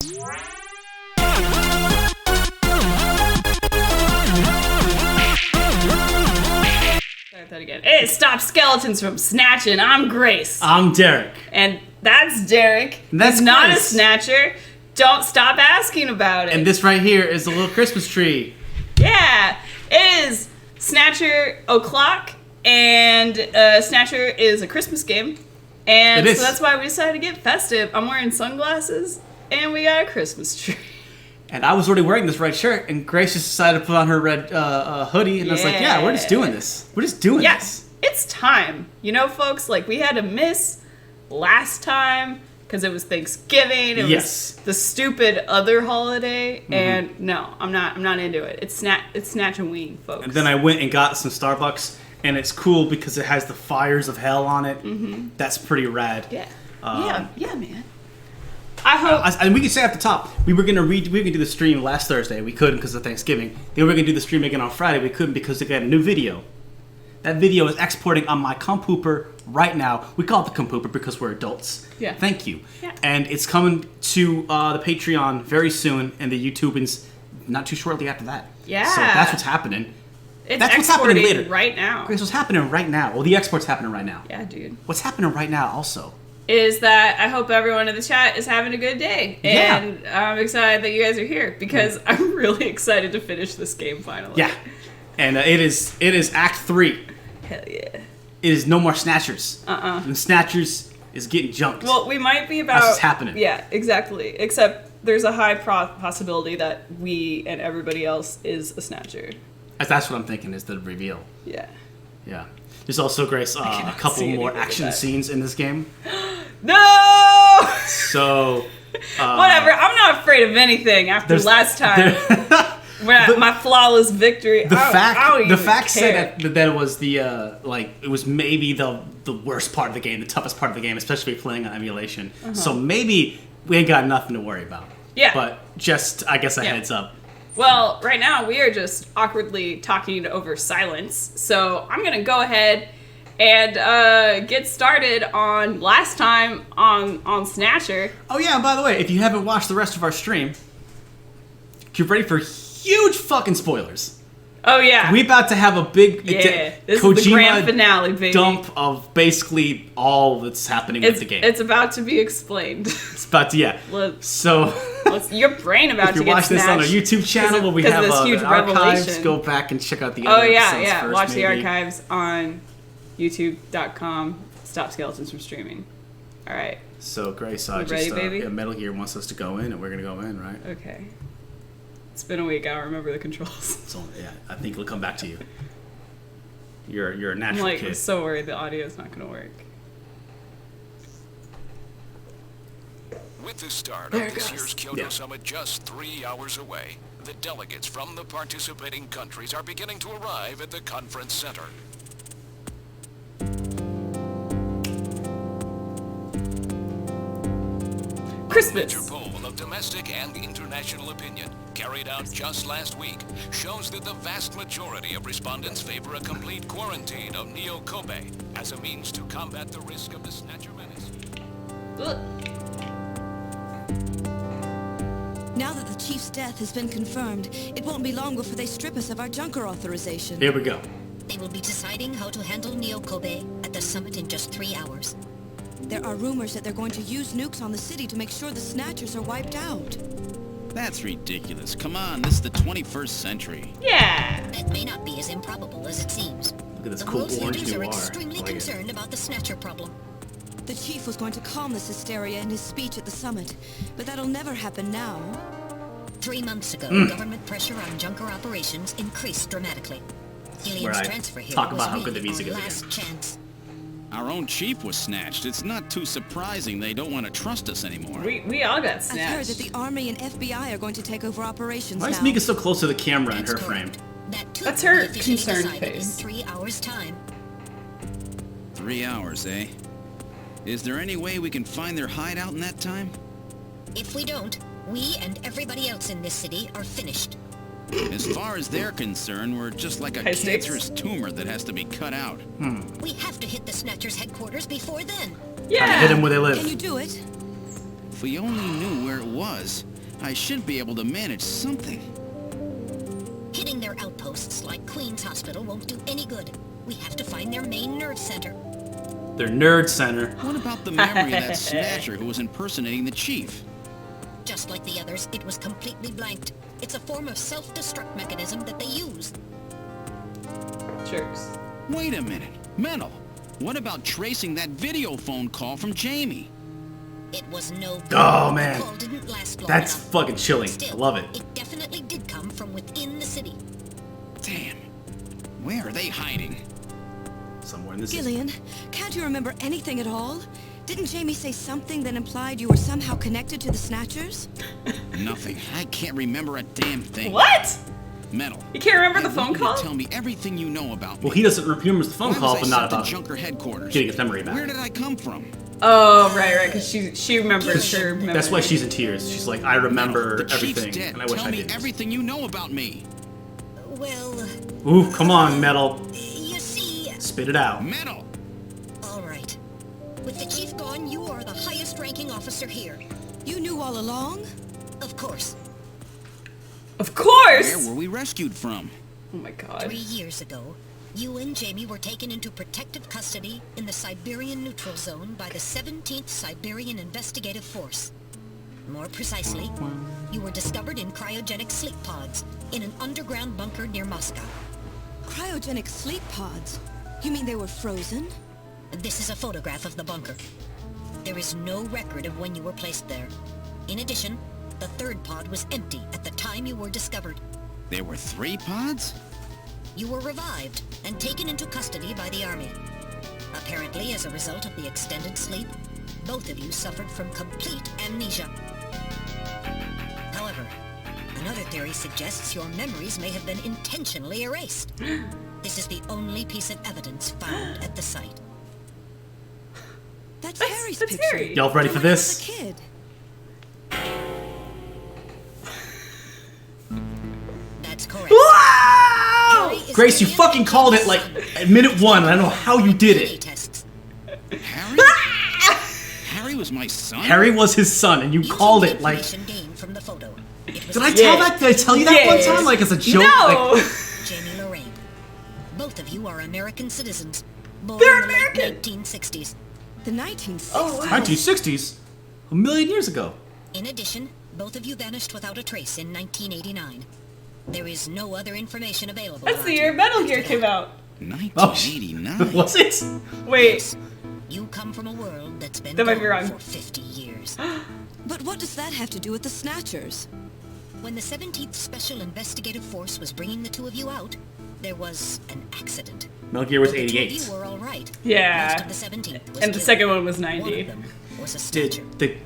That again. Hey, stop skeletons from snatching. I'm Grace. I'm Derek. And that's Derek. That's He's not a Grace. snatcher. Don't stop asking about it. And this right here is the little Christmas tree. Yeah, it is Snatcher O'Clock, and Snatcher is a Christmas game. And so that's why we decided to get festive. I'm wearing sunglasses, and we got a Christmas tree. And I was already wearing this red shirt, and Grace just decided to put on her red hoodie, and I was like, yeah, we're just doing this. We're just doing this. It's time. You know, folks, like, we had to miss last time because it was Thanksgiving. It was the stupid other holiday, and no, I'm not into it. It's Snatch and Ween, folks. And then I went and got some Starbucks, and it's cool because it has the fires of hell on it. That's pretty rad. Yeah. Yeah, man. I hope. And we can say at the top, we were gonna do the stream last Thursday. We couldn't because of Thanksgiving. Then we were gonna do the stream again on Friday. We couldn't because they got a new video. That video is exporting on my Compooper right now. We call it the Compooper because we're adults. Yeah. Thank you. Yeah. And it's coming to the Patreon very soon, and the YouTubers not too shortly after that. Yeah. So that's what's happening. That's what's happening later. Right now. Grace, what's happening right now? Well, the export's happening right now. Yeah, dude. What's happening right now also? Is that I hope everyone in the chat is having a good day. And I'm excited that you guys are here because I'm really excited to finish this game finally. Yeah. And it is Act 3. Hell yeah. It is no more Snatchers. And Snatchers is getting jumped. Well, we might be about... That's what's happening. Yeah, exactly. Except there's a high possibility that we and everybody else is a Snatcher. That's what I'm thinking is the reveal. Yeah. Yeah. There's also, Grace, a couple more action scenes in this game. No! So... whatever. I'm not afraid of anything after last time. My flawless victory. The fact said that it was it was maybe the worst part of the game, the toughest part of the game, especially if you're playing on emulation. So maybe we ain't got nothing to worry about. Yeah. But just, I guess, a heads up. Well, right now we are just awkwardly talking over silence, so I'm gonna go ahead and get started on last time on Snatcher. Oh yeah, and by the way, if you haven't watched the rest of our stream, get ready for huge fucking spoilers. Oh yeah, we about to have a big this Kojima is the grand finale, baby. Dump of basically all that's happening with the game. It's about to be explained. It's about to your brain about if to you get watch this on our snatched YouTube channel where we have huge archives, revelation. go back and check out the other episodes first, watch maybe. the archives on youtube.com. Stop skeletons from streaming. All right. So Grace, ready, baby? Metal Gear wants us to go in, and we're gonna go in, right? Okay. It's been a week. I don't remember the controls. So yeah, I think it'll come back to you. You're a natural kid. I'm so worried the audio is not gonna work. With the start of this year's Kyoto Summit just 3 hours away, the delegates from the participating countries are beginning to arrive at the conference center. Christmas. A major poll of domestic and international opinion, carried out just last week, shows that the vast majority of respondents favor a complete quarantine of Neo Kobe as a means to combat the risk of the Snatcher menace. Ugh. Now that the Chief's death has been confirmed, it won't be long before they strip us of our Junker authorization. Here we go. They will be deciding how to handle Neo Kobe at the summit in just 3 hours. There are rumors that they're going to use nukes on the city to make sure the Snatchers are wiped out. That's ridiculous. Come on, this is the 21st century. Yeah. That may not be as improbable as it seems. Look at this The cool world's orange leaders are noir. extremely concerned about the Snatcher problem. The Chief was going to calm this hysteria in his speech at the summit, but that'll never happen now. 3 months ago, government pressure on Junker operations increased dramatically. Helium's transfer here talk was about how really good the music our is last again. chance. Our own chief was snatched. It's not too surprising they don't want to trust us anymore. We all got snatched. I've heard that the Army and FBI are going to take over operations Why now. is Mika so close to the camera That's in her correct. frame? That too That's will be her officially concerned decided face. in 3 hours' time. 3 hours, eh? Is there any way we can find their hideout in that time? If we don't, we and everybody else in this city are finished. As far as they're concerned, we're just like a High stakes. cancerous tumor that has to be cut out. We have to hit the Snatcher's headquarters before then. Yeah. Hit them where they live. Can you do it? we only knew where it was, I should be able to manage something. Hitting their outposts like Queen's Hospital won't do any good. We have to find their main nerve center. Their nerd center. What about the memory of that Snatcher who was impersonating the chief? Just like the others, it was completely blanked. It's a form of self-destruct mechanism that they use. Jerks. Wait a minute. Metal, what about tracing that video phone call from Jamie? It was no good. Oh, man. The call didn't last long That's enough. fucking chilling. Still, I love it. It definitely did come from within the city. Damn. Where are they hiding? Somewhere in this. Gillian, can't you remember anything at all? Didn't Jamie say something that implied you were somehow connected to the Snatchers? Nothing. I can't remember a damn thing. What? Metal. You can't remember the I phone want you call? to tell me everything you know about me. Well, he doesn't remember the phone Why call, was but I not sent to about Junker headquarters. getting his memory back. Where did I come from? Oh, right, because she remembers her memory. That's why she's in tears. She's like, I remember The chief's everything, dead. and I wish Tell I me didn't. everything you know about me. Well, Ooh, come on, Metal. you see... Spit it out. Metal. All right. With the chief gone, you are the highest-ranking officer here. You knew all along? Of course. Of course! Where were we rescued from? Oh my god. 3 years ago, you and Jamie were taken into protective custody in the Siberian Neutral Zone by the 17th Siberian Investigative Force. More precisely, you were discovered in cryogenic sleep pods in an underground bunker near Moscow. Cryogenic sleep pods? You mean they were frozen? This is a photograph of the bunker. There is no record of when you were placed there. In addition, the third pod was empty at the time you were discovered. There were 3 pods? You were revived and taken into custody by the army. Apparently, as a result of the extended sleep, both of you suffered from complete amnesia. However, another theory suggests your memories may have been intentionally erased. This is the only piece of evidence found at the site. That's That's- Harry's that's picture. Harry. Y'all ready for From when he this? was a kid. That's correct. Wow! Harry is Grace, you the fucking called it like at minute 1, and I don't know how you did DNA it. tests. Harry? Harry was my son? Harry was his son, and you Using called the it like. information gained from the photo, it was Did I tell Yeah. that? Did I tell you that one Yes. time? Like as a joke? No! Like, Jamie Lorraine. Both of you are American citizens, born They're in the American. late 1960s. The 1960s. Oh, wow. 1960s? A million years ago. In addition, both of you vanished without a trace in 1989. There is no other information available. That's about the you. year Metal Gear came out. 1989. Was it? Wait, You come from a world that's been That might be gone wrong. for 50 years. But what does that have to do with the Snatchers? When the 17th Special Investigative Force was bringing the two of you out, there was an accident. Metal Gear was Though the two of 88. you were all right. Yeah. Most of the 17th was and the killed. second one was One 90. of them was a Snatcher. Did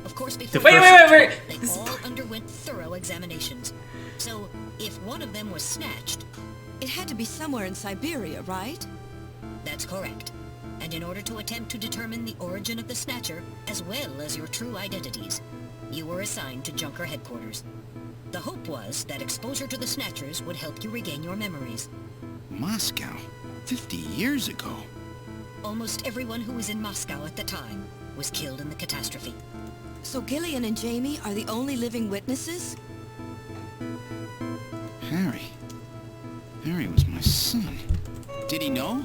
Of course, before Wait, wait. they This- all underwent thorough examinations. So, if one of them was snatched, It had to be somewhere in Siberia, right? that's correct. And in order to attempt to determine the origin of the Snatcher, as well as your true identities, you were assigned to Junker headquarters. The hope was that exposure to the Snatchers would help you regain your memories. Moscow. 50 years ago. Almost everyone who was in Moscow at the time was killed in the catastrophe. So Gillian and Jamie are the only living witnesses? Harry. Harry was my son. Did he know?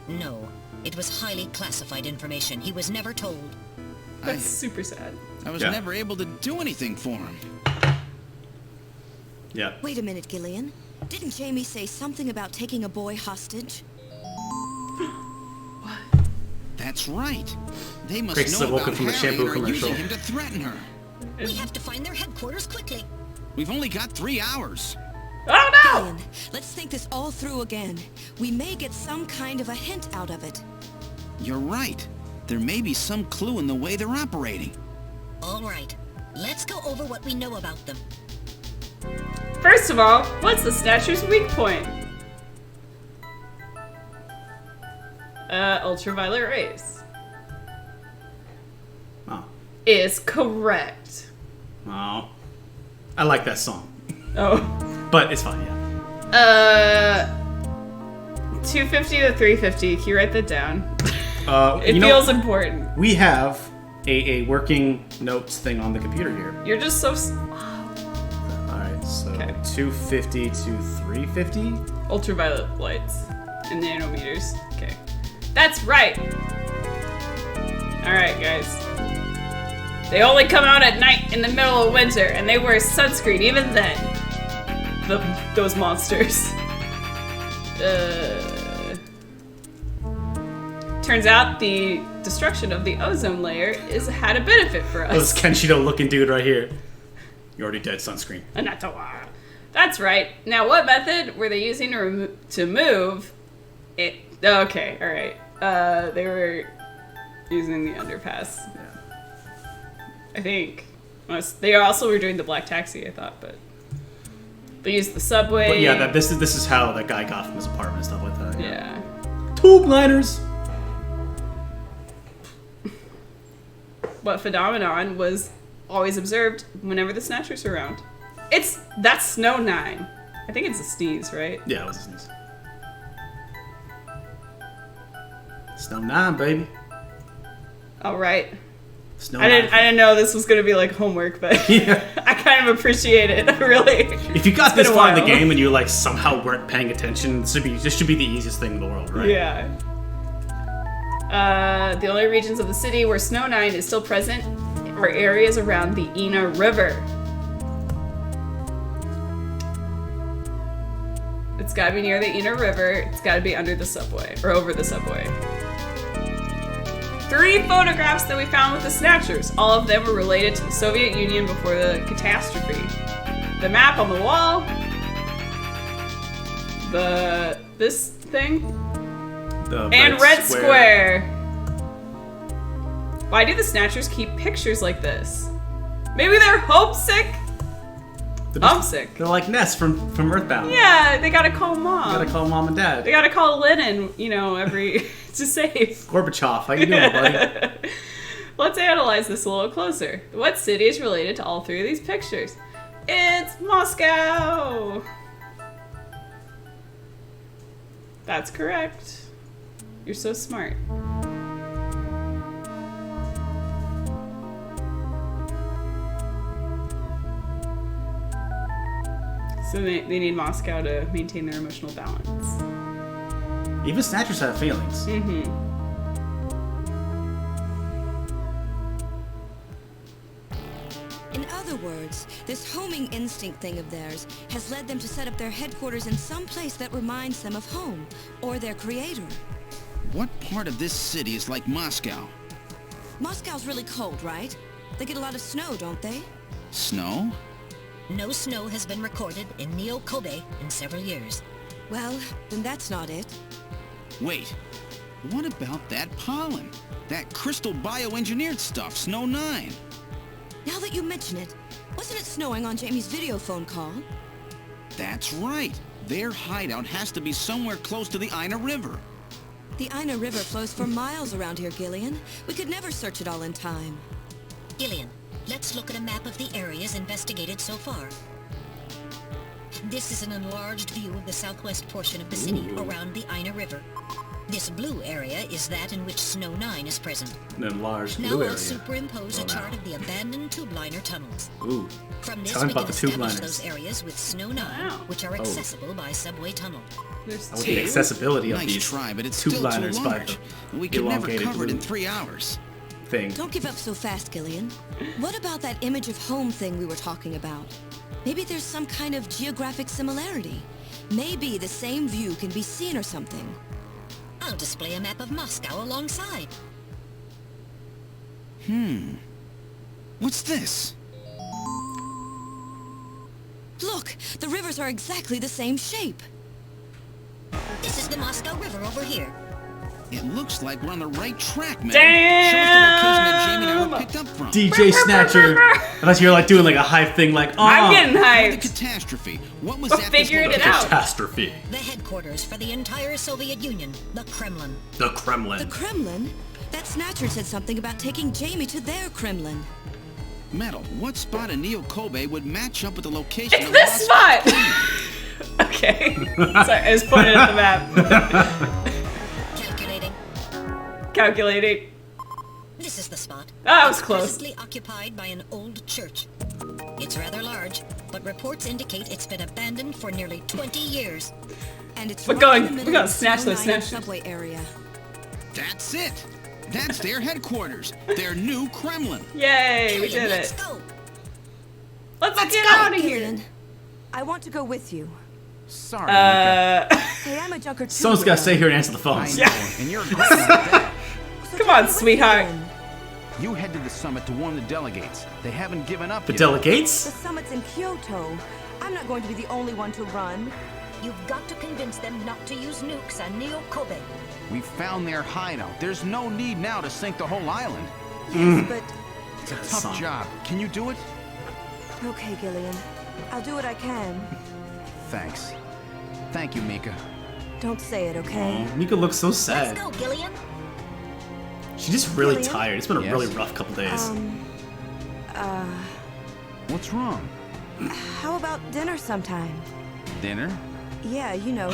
No, it was highly classified information. He was never told. That's super sad. I was Yeah. never able to do anything for him. yeah. Wait a minute, Gillian. Didn't Jamie say something about taking a boy hostage? That's right. They must Grace is know awoken about from the Harry shampoo and are commercial. using him to threaten her. We have to find their headquarters quickly. We've only got 3 hours. Oh no! Gillian, let's think this all through again. We may get some kind of a hint out of it. You're right. There may be some clue in the way they're operating. All right, let's go over what we know about them. First of all, what's the Snatcher's weak point? Ultraviolet rays. Oh. Is correct. Oh. I like that song. Oh. But it's fine, yeah. 250 to 350. Can you write that down? You It know, feels important. we have a working notes thing on the computer here. You're just so... Alright, so Okay. 250 to 350? Ultraviolet lights in nanometers. Okay. That's right! Alright, guys. They only come out at night in the middle of winter, and they wear sunscreen even then. Those monsters. Turns out the destruction of the ozone layer had a benefit for us. Oh, this Kenshiro looking dude right here. You're already dead, sunscreen. That's right. Now, what method were they using to move it? Okay, alright. They were using the underpass. Yeah. I think. They also were doing the black taxi, I thought, but they used the subway. But yeah, this is how that guy got from his apartment and stuff like that. Yeah. Tube liners! What phenomenon was always observed whenever the Snatchers are around? That's Snow 9. I think it's a sneeze, right? Yeah, it was a sneeze. Snow 9, baby. All right. Snow I 9. didn't know this was gonna be like homework, but Yeah. I kind of appreciate it. Really. If you got It's been this a far in the while. game and you like somehow weren't paying attention, this should be the easiest thing in the world, right? Yeah. The only regions of the city where Snow 9 is still present are areas around the Ina River. It's gotta be near the Ina River. It's gotta be under the subway, or over the subway. 3 photographs that we found with the Snatchers. All of them were related to the Soviet Union before the catastrophe. The map on the wall. This thing. And Red Square. Why do the Snatchers keep pictures like this? Maybe they're homesick? Homesick. They're like Ness from Earthbound. Yeah, they gotta call mom. You gotta call mom and dad. They gotta call Lennon, every to save. Gorbachev, how you doing, buddy? Let's analyze this a little closer. What city is related to all 3 of these pictures? It's Moscow! That's correct. You're so smart. So they need Moscow to maintain their emotional balance. Even Snatchers have feelings. Mm-hmm. In other words, this homing instinct thing of theirs has led them to set up their headquarters in some place that reminds them of home, or their creator. What part of this city is like Moscow? Moscow's really cold, right? They get a lot of snow, don't they? Snow? No snow has been recorded in Neo-Kobe in several years. Well, then that's not it. Wait, what about that pollen? That crystal bioengineered stuff, Snow 9? Now that you mention it, wasn't it snowing on Jamie's video phone call? That's right. Their hideout has to be somewhere close to the Ina River. The Ina River flows for miles around here, Gillian. We could never search it all in time. Gillian, let's look at a map of the areas investigated so far. This is an enlarged view of the southwest portion of the city around the Ina River. This blue area is that in which Snow 9 is present. An enlarged Now blue we'll area. superimpose a chart of the abandoned tube liner tunnels. Ooh. From this, Tell me we about can the tube establish liners. those areas with Snow 9, Wow. which are accessible by subway tunnel. There's I would 2. the accessibility of Nice these try, but it's tube still liners too by large. the We could never elongated cover it in blue 3 hours. thing. Don't give up so fast, Gillian. What about that image of home thing we were talking about? Maybe there's some kind of geographic similarity. Maybe the same view can be seen or something. I'll display a map of Moscow alongside. What's this? Look, the rivers are exactly the same shape. This is the Moscow River over here. It looks like we're on the right track, man. Damn! Show us the location that Jamie and I were picked up from. DJ Snatcher. Unless you're like doing like a hype thing like, I'm getting The hyped. catastrophe. What was We're at this figuring it location? out. catastrophe. The headquarters for the entire Soviet Union, the Kremlin. The Kremlin. The Kremlin? That Snatcher said something about taking Jamie to their Kremlin. Metal, what spot in Neo-Kobe would match up with the location It's of this Las- spot! Okay. Sorry, I just pointed at the map. Calculating. Calculating. This is the spot. That was It's close. presently occupied by an old church. It's rather large, but reports indicate it's been abandoned for nearly 20 years. And it's We're right going- in the middle we gotta of the snatch those Snow Nine snatchers. subway area. That's it. That's their headquarters. Their new Kremlin. Yay, we Killian, did let's it. go. Let's get Go, out of here. Killian. I want to go with you. Sorry, Mika. Hey, I'm a junker too. Someone's got to though. stay here and answer the I phones. know, and you're great like that. So Come take on, me with sweetheart. you then. You head to the summit to warn the delegates. They haven't given up The yet. The delegates? summit's in Kyoto. I'm not going to be the only one to run. You've got to convince them not to use nukes on Neo Kobe. We found their hideout. There's no need now to sink the whole island. Yes, but It's a tough job. Can you do it? okay, Gillian. I'll do what I can. Thanks. Thank you, Mika. Don't say it, okay? Oh, Mika looks so Let's sad. go, Gillian. She's just really Gillian? tired. It's been a Yes? really rough couple days. What's wrong? How about dinner sometime? Dinner? Yeah, you know.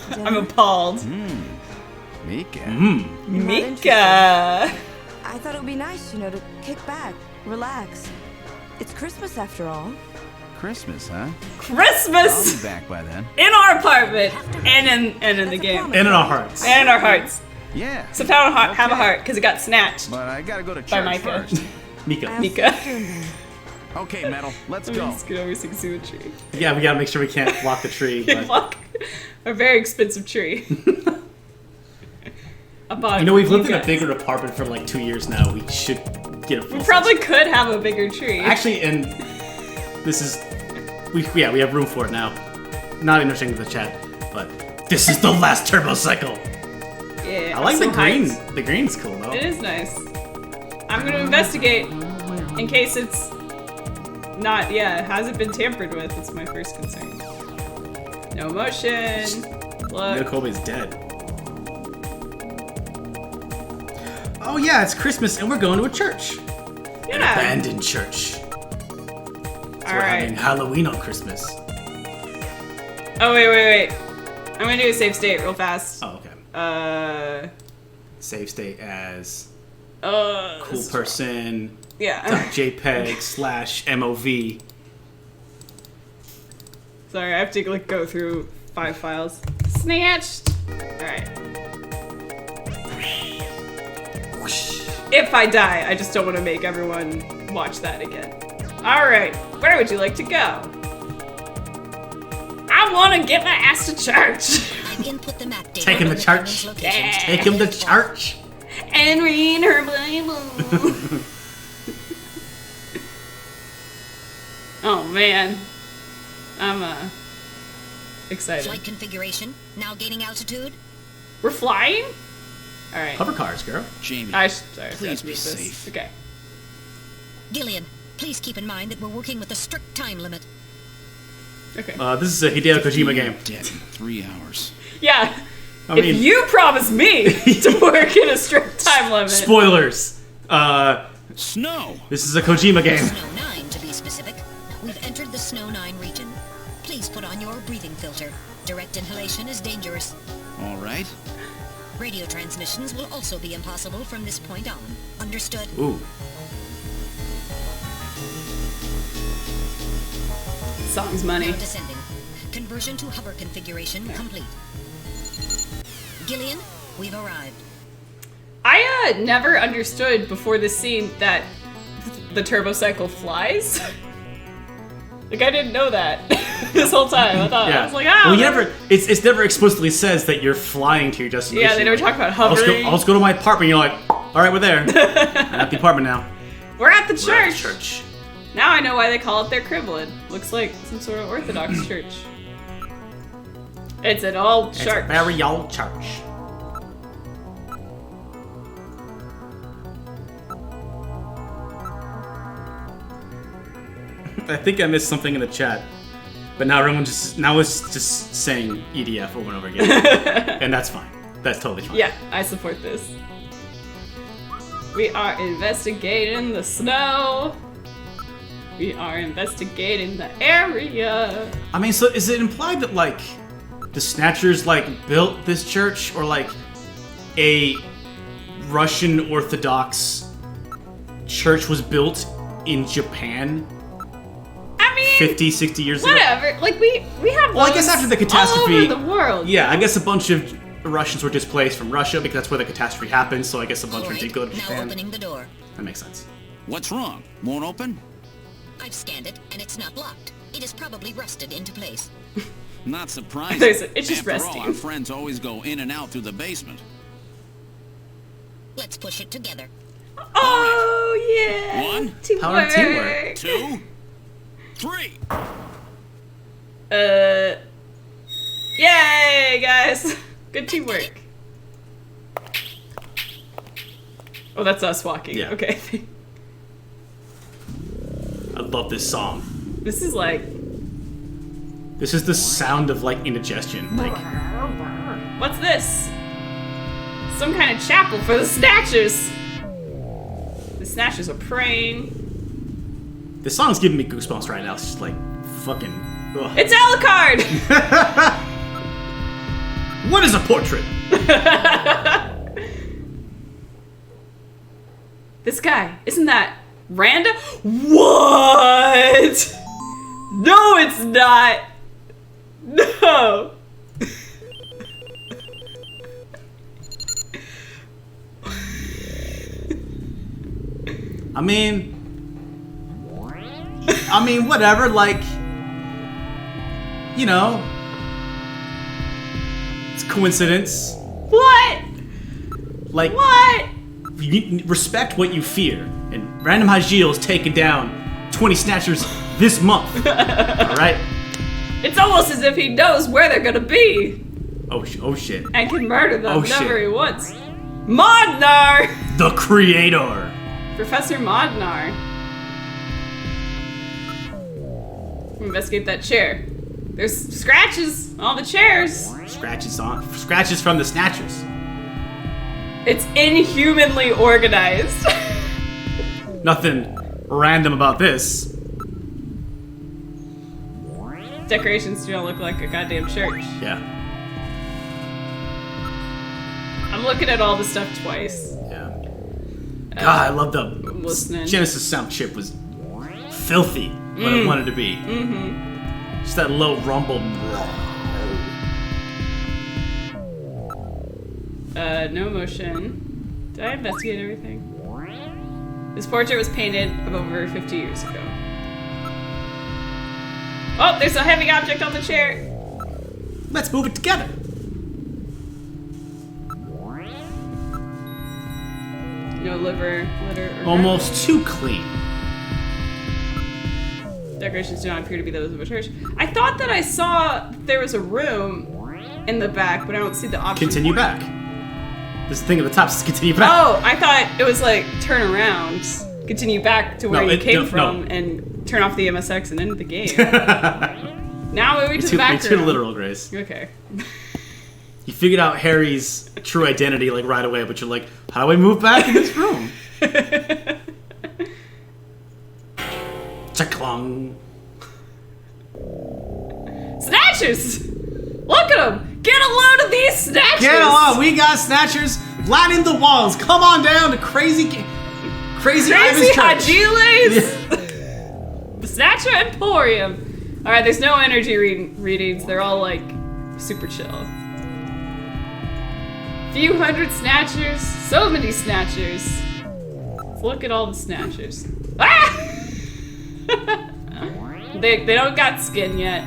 Dinner. I'm appalled. Mika. You're not interested. Mika. I thought it would be nice, you know, to kick back, relax. It's Christmas after all. Christmas, huh? I'll Christmas be back by then. in our apartment and in the That's a game promise. And in our hearts. and in our hearts. Yeah. So have a heart because it got snatched. But I gotta go to By church Micah. first. Mika. I'll Mika. see you soon then. Okay, Metal. Let's I'm go. just gonna always sing to a tree. Yeah, we gotta make sure we can't block the tree. But, Fuck. A very expensive tree. I bought it you know, for we've lived in you a guys. bigger apartment for like 2 years now. We should get a full We probably could have a bigger tree. Actually, and this is... we have room for it now. Not interesting to the chat, but this is the last turbo cycle. yeah, I like I'm the so green. hyped. The green's cool though. It is nice. I'm gonna investigate in case it's not. Yeah, hasn't been tampered with. It's my first concern. No motion. Neo Look. Kobe's dead. Oh yeah, it's Christmas and we're going to a church. An Yeah. abandoned church. All We're having right. Halloween on Christmas. Oh wait. I'm gonna do a save state real fast. Oh, okay. Save state as cool This is person. Yeah. .jpeg/MOV. Sorry, I have to like go through 5 files. Snatched. All right. If I die, I just don't want to make everyone watch that again. All right, where would you like to go? I want to get my ass to church I've input the map data. Taking on the church. Kremlin's locations. Take him to church. and read her Bible. Oh man, I'm excited. Flight configuration. Now gaining altitude. We're flying. All right. Hover cars, girl. Jamie. Sorry, I forgot Please to be move this. safe. Okay. Gillian, please keep in mind that we're working with a strict time limit. Okay. This is a Hideo Kojima game. Dead in 3 hours. Yeah. I If mean, you promise me to work in a strict time limit. spoilers. Snow! This is a Kojima game. Snow 9, to be specific. We've entered the Snow 9 region. Please put on your breathing filter. Direct inhalation is dangerous. All right. Radio transmissions will also be impossible from this point on. Understood? Ooh. Song's money. Now descending. Conversion to hover configuration complete. Gillian, we've arrived. I never understood before this scene that the turbo cycle flies. Like I didn't know that this whole time. I thought I was like, well, you never. It's never explicitly says that you're flying to your destination. Yeah, they never talk about I'll hovering. just go to my apartment. You're like, all right, we're there. I'm at the apartment now. We're at the We're at church. the church. Now I know why they call it their Kremlin. Looks like some sort of Orthodox church. It's an old It's church. a very old church. I think I missed something in the chat, but now it's just saying EDF over and over again, and that's fine. That's totally fine. Yeah, I support this. We are investigating the snow. We are investigating the area. I mean, so is it implied that like the Snatchers like built this church, or like a Russian Orthodox church was built in Japan I mean, 50, 60 years ago. whatever. Like, we have Well, I guess after the catastrophe... all over the world. Yeah, I guess a bunch of Russians were displaced from Russia because that's where the catastrophe happened, so I guess a bunch Alright, did go to now Japan. opening the door. That makes sense. What's wrong? Won't open? I've scanned it, and it's not locked. It is probably rusted into place. Not surprising. It's just After resting. all, our friends always go in and out through the basement. Let's push it together. Oh, yeah. One. Teamwork. Power of teamwork. 2, 3. Yay, guys. Good teamwork. Oh, that's us walking. Yeah. Okay. I love this song. This is like... This is the sound of, like, indigestion. Like, What's this? Some kind of chapel for the Snatchers. The Snatchers are praying. this song's giving me goosebumps right now. It's just, like, fucking... Ugh. It's Alucard! What is a portrait? This guy, isn't that Randa? What? No, it's not. No. I mean, whatever, like, you know, it's coincidence. What? Like, What? you respect what you fear. And Random Hajil's taken down 20 Snatchers this month. Alright? It's almost as if he knows where they're gonna be Oh shit. and can murder them Oh, whenever shit. he wants. Modnar! The creator. Professor Modnar. Investigate that chair. There's scratches on all the chairs. Scratches from the Snatchers. It's inhumanly organized. Nothing random about this. Decorations do not look like a goddamn church. Yeah. I'm looking at all the stuff twice. Yeah. God, I love the listening. Genesis sound chip was filthy what it wanted to be. Mm-hmm. Just that low rumble. No motion. Did I investigate everything? This portrait was painted of over 50 years ago. Oh, there's a heavy object on the chair. Let's move it together. No litter or Almost too clean. Decorations do not appear to be those of a church. I thought that I saw there was a room in the back, but I don't see the option. Continue for it. back. This thing at the top says continue back. Oh, I thought it was like turn around, continue back to where you came from, no. and turn off the MSX and end the game. Now moving to the back You're too room. literal, Grace. Okay. You figured out Harry's true identity like right away, but you're like, how do I move back in this room? Cha-clong. Snatchers! Look at them! Get a load of these Snatchers! Get on! We got Snatchers lining the walls. Come on down to Crazy Crazy Ivan's church. Hajiles! The Snatcher Emporium. Alright, there's no energy readings. They're all like super chill. Few hundred Snatchers. So many Snatchers. Let's look at all the Snatchers. Ah! They don't got skin yet.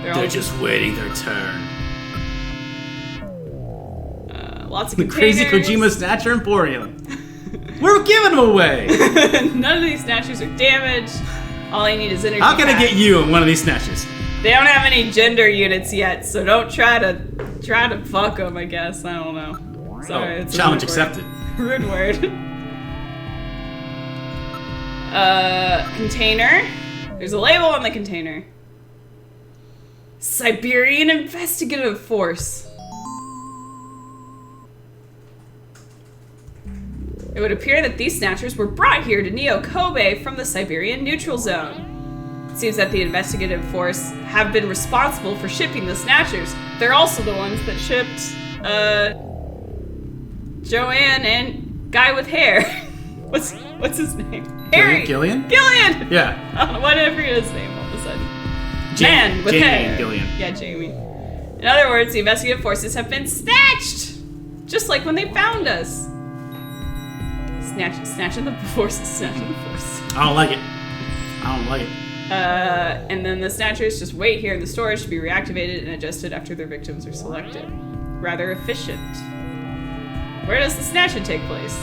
They're just waiting their turn. Lots of The Crazy containers. Kojima Snatcher Emporium. We're giving them away. None of these Snatchers are damaged. All I need is energy. How can I packs. get you in one of these Snatchers? They don't have any gender units yet, so don't try to fuck them. I guess I don't know. Sorry, it's a challenge rude word. accepted. Rude word. Container. There's a label on the container. Siberian Investigative Force. It would appear that these Snatchers were brought here to Neo Kobe from the Siberian Neutral Zone. It seems that the Investigative Force have been responsible for shipping the Snatchers. They're also the ones that shipped, Joanne and guy with hair. What's his name? Harry. Gillian? Gillian! Yeah. I don't know why did I forget his name all of a sudden. Man with Jamie hair. and Gillian. Yeah, Jamie. In other words, the investigative forces have been snatched! Just like when they found us. Snatching the force. I don't like it. And then the snatchers just wait here in the storage to be reactivated and adjusted after their victims are selected. Rather efficient. Where does the snatching take place?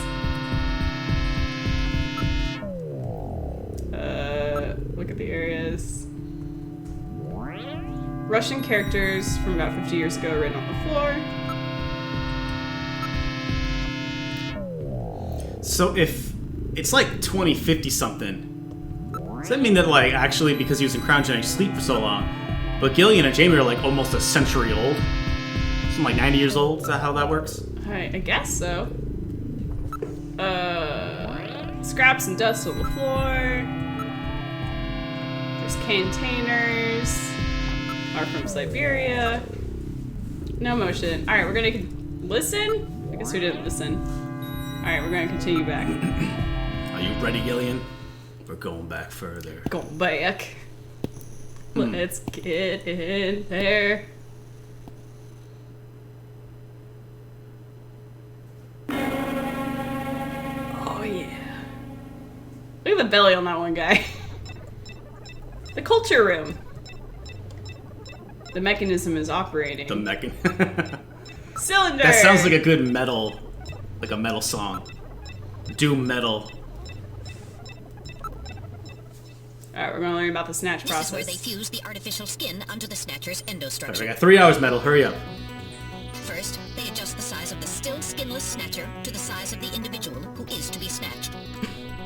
Look at the areas. Russian characters from about 50 years ago written on the floor. So if it's like 2050 something, does that mean that like actually because he was in cryogenic sleep for so long, but Gillian and Jamie are like almost a century old? Something like 90 years old? Is that how that works? I guess so. Scraps and dust on the floor. There's containers. Are from Siberia. No motion. Alright, we're gonna listen? I guess we didn't listen. Alright, we're gonna continue back. Are you ready, Gillian? We're going back further. Go back. Let's get in there. Oh yeah. Look at the belly on that one guy. The culture room. The mechanism is operating. Cylinder! That sounds like a good metal, like a metal song. Doom metal. Alright, we're gonna learn about the snatch process. This is where they fuse the artificial skin onto the Snatcher's endostructure. We got 3 hours, metal. Hurry up. First, they adjust the size of the still skinless Snatcher to the size of the individual who is to be snatched.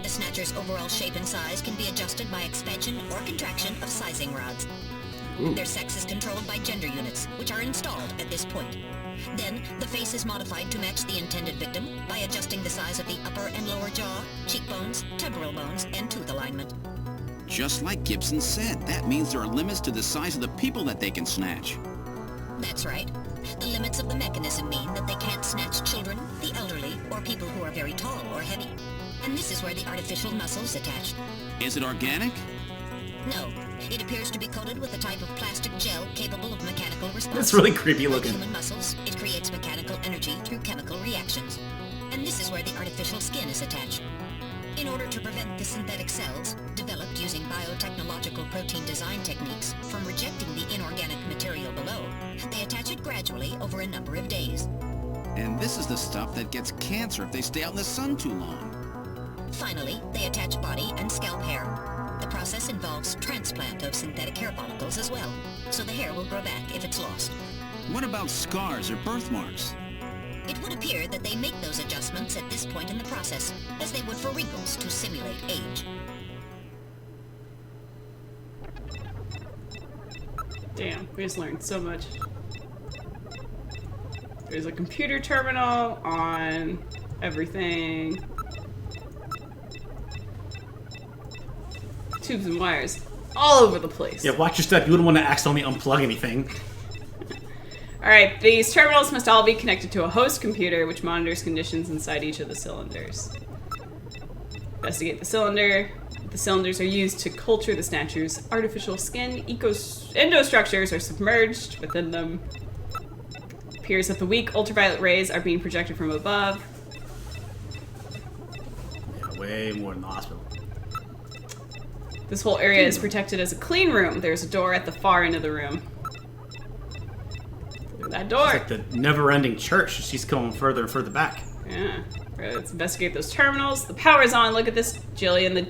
The Snatcher's overall shape and size can be adjusted by expansion or contraction of sizing rods. Their sex is controlled by gender units, which are installed at this point. Then, the face is modified to match the intended victim by adjusting the size of the upper and lower jaw, cheekbones, temporal bones, and tooth alignment. Just like Gibson said, that means there are limits to the size of the people that they can snatch. That's right. The limits of the mechanism mean that they can't snatch children, the elderly, or people who are very tall or heavy. And this is where the artificial muscle's attached. Is it organic? No. It appears to be coated with a type of plastic gel capable of mechanical response. That's really creepy looking. Like human muscles, it creates mechanical energy through chemical reactions. And this is where the artificial skin is attached. In order to prevent the synthetic cells, developed using biotechnological protein design techniques, from rejecting the inorganic material below, they attach it gradually over a number of days. And this is the stuff that gets cancer if they stay out in the sun too long. Finally, they attach body and scalp hair. The process involves transplant of synthetic hair follicles as well, so the hair will grow back if it's lost. What about scars or birthmarks? It would appear that they make those adjustments at this point in the process, as they would for wrinkles to simulate age. Damn, we just learned so much. There's a computer terminal on everything. Tubes and wires all over the place. Yeah, watch your step. You wouldn't want to accidentally unplug anything. Alright, these terminals must all be connected to a host computer which monitors conditions inside each of the cylinders. Investigate the cylinder. The cylinders are used to culture the Snatcher's artificial skin. Endostructures are submerged within them. It appears that the weak ultraviolet rays are being projected from above. Yeah, way more than the hospital. This whole area is protected as a clean room. There's a door at the far end of the room. Through that door. It's like the never-ending church. She's going further and further back. Yeah. Let's investigate those terminals. The power's on. Look at this, Jillian. The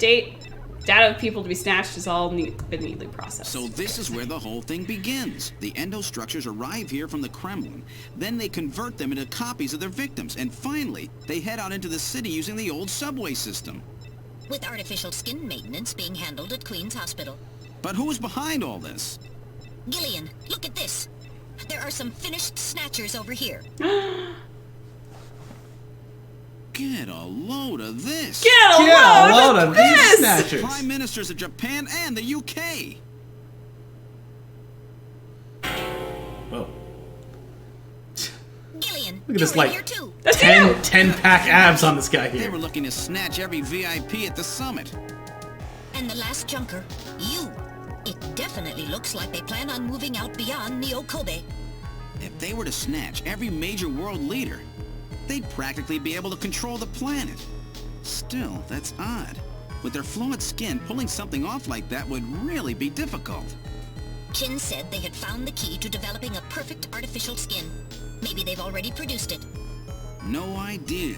data of people to be snatched has all been neatly processed. So this is where the whole thing begins. The endostructures arrive here from the Kremlin. Then they convert them into copies of their victims. And finally, they head out into the city using the old subway system. With artificial skin maintenance being handled at Queen's Hospital. But who's behind all this? Gillian, look at this. There are some finished Snatchers over here. Get a load of this. Get a load of this! Snatchers. Prime Ministers of Japan and the UK. Whoa. Gillian, Look at this, You're in like, here too. That's you! 10-pack abs on this guy They here. were looking to snatch every VIP at the summit. And the last junker, you. It definitely looks like they plan on moving out beyond Neo Kobe. If they were to snatch every major world leader, they'd practically be able to control the planet. Still, that's odd. With their flawed skin, pulling something off like that would really be difficult. Chin said they had found the key to developing a perfect artificial skin. Maybe they've already produced it. No idea.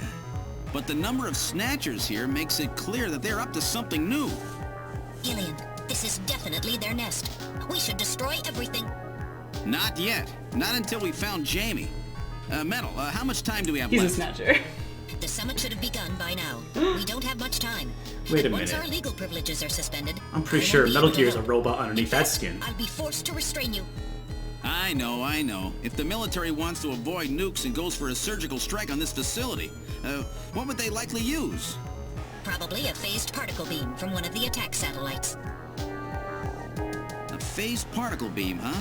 But the number of snatchers here makes it clear that they're up to something new. Gillian, this is definitely their nest. We should destroy everything. Not yet. Not until we found Jamie. Metal, how much time do we have He's a left? snatcher. The summit should have begun by now. We don't have much time. Wait a And once minute. our legal privileges are suspended, I'm pretty I sure won't be Metal able to Gear is a help. robot underneath In that fact, skin. I'll be forced to restrain you. I know. If the military wants to avoid nukes and goes for a surgical strike on this facility, what would they likely use? Probably a phased particle beam from one of the attack satellites. A phased particle beam, huh?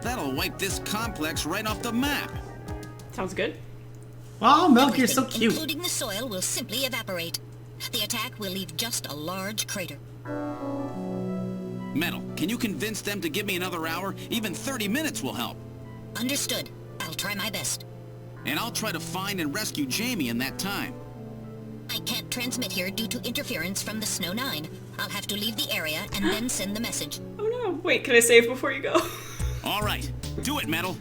That'll wipe this complex right off the map. Sounds good. Oh, Metal Gear's so Everything, cute. including the soil, will simply evaporate. The attack will leave just a large crater. Metal, can you convince them to give me another hour? Even 30 minutes will help. Understood. I'll try my best. And I'll try to find and rescue Jamie in that time. I can't transmit here due to interference from the Snow 9. I'll have to leave the area and then send the message. Oh no. Wait, can I save before you go? All right, do it, Metal.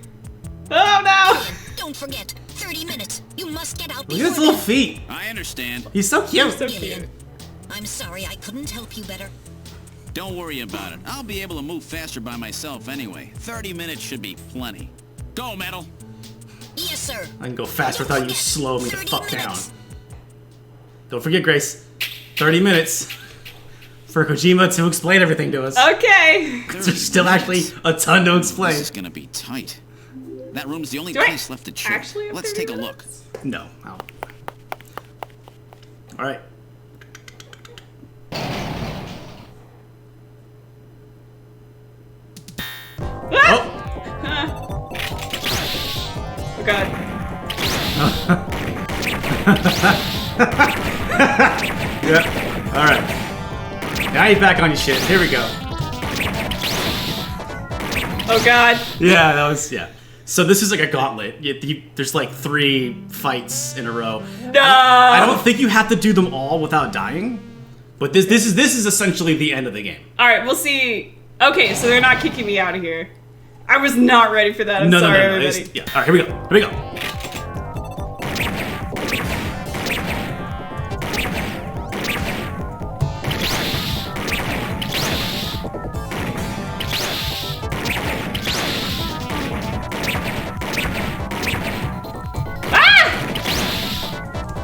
Oh no! Don't forget, 30 minutes. You must get out Look before at his little then. feet. I understand. He's so cute. So Gillian, cute. I'm sorry I couldn't help you better. Don't worry about it. I'll be able to move faster by myself anyway. 30 minutes should be plenty. Go, Metal. Yes, sir. I can go fast without you slow me the 30 fuck minutes. down. Don't forget, Grace. 30 minutes for Kojima to explain everything to us. Okay. There's still actually a ton to This explain. is gonna be tight. That room's the only Do I place left to chill. actually have Let's 30 take a look. minutes? No. All right. Ah! Oh. Oh god. Yeah. All right. Now you're back on your shit. Here we go. Oh god. Yeah, that was yeah. So this is like a gauntlet. There's like 3 fights in a row. No. I don't think you have to do them all without dying, but this is essentially the end of the game. All right, we'll see. Okay, so they're not kicking me out of here. I was not ready for that. I'm No, sorry, no. everybody. Yeah. All right, here we go. Here we go.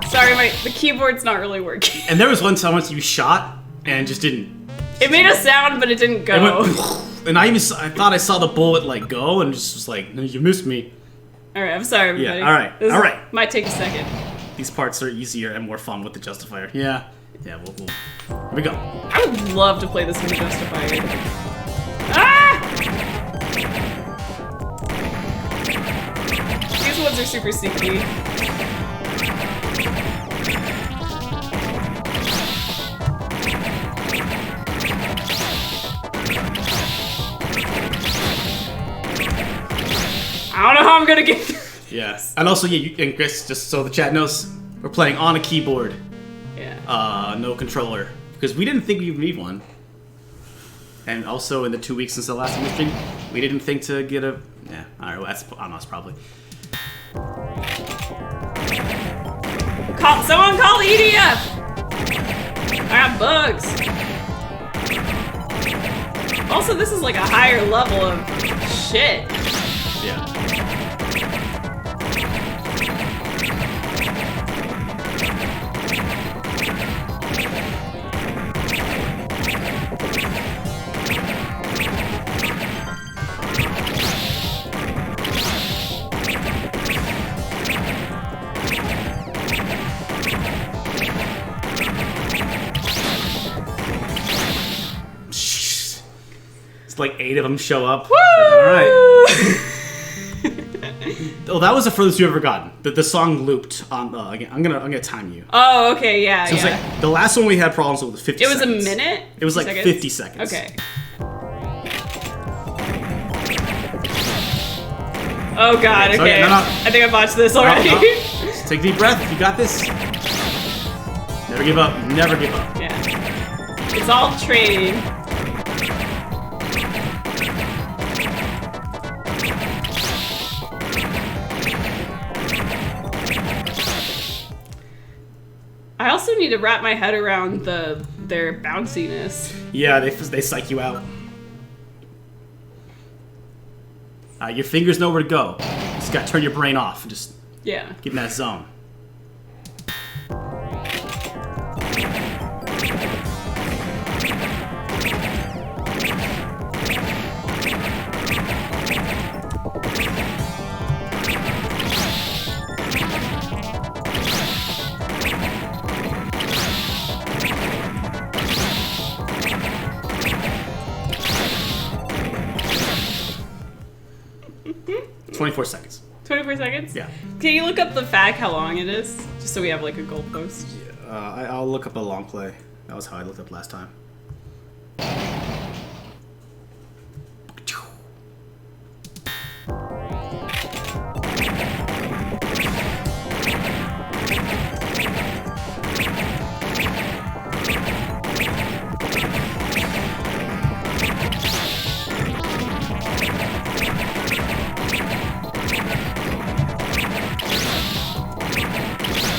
Sorry, the keyboard's not really working. And there was one time once you shot and just didn't. It made a sound, but it didn't It go. went, and I thought I saw the bullet like go and just was like, no, you missed me. All right, I'm sorry, everybody. Yeah, all right, This all right. might take a second. These parts are easier and more fun with the justifier. Yeah. We'll here we go. I would love to play this in the Justifier. Ah! These ones are super sneaky. I don't know how I'm gonna get through. Yes. And also, and Chris, just so the chat knows, we're playing on a keyboard, Yeah. no controller, because we didn't think we'd need one. And also, in the 2 weeks since the last stream, we didn't think to get a. Yeah. All right. Well, that's on us probably. Someone call the EDF! I got bugs. Also, this is like a higher level of shit. Yeah. It's like 8 of them show up. Woo! All right. Oh, that was the furthest you've ever gotten. The song looped on. Again, I'm gonna time you. Oh, okay, yeah, So it's like the last one we had problems with was 50 seconds. It was a minute? It was like 50 50 seconds. Okay. Oh god, okay. No. I think I botched this already. No. Just take a deep breath. You got this. Never give up. Never give up. Yeah. It's all training. I also need to wrap my head around their bounciness. Yeah, they psych you out. Your fingers know where to go. You just gotta turn your brain off and just Yeah. get in that zone. Mm-hmm. 24 seconds. 24 seconds? Yeah. Can you look up the fact how long it is? Just so we have like a goalpost. I'll look up a long play. That was how I looked up last time.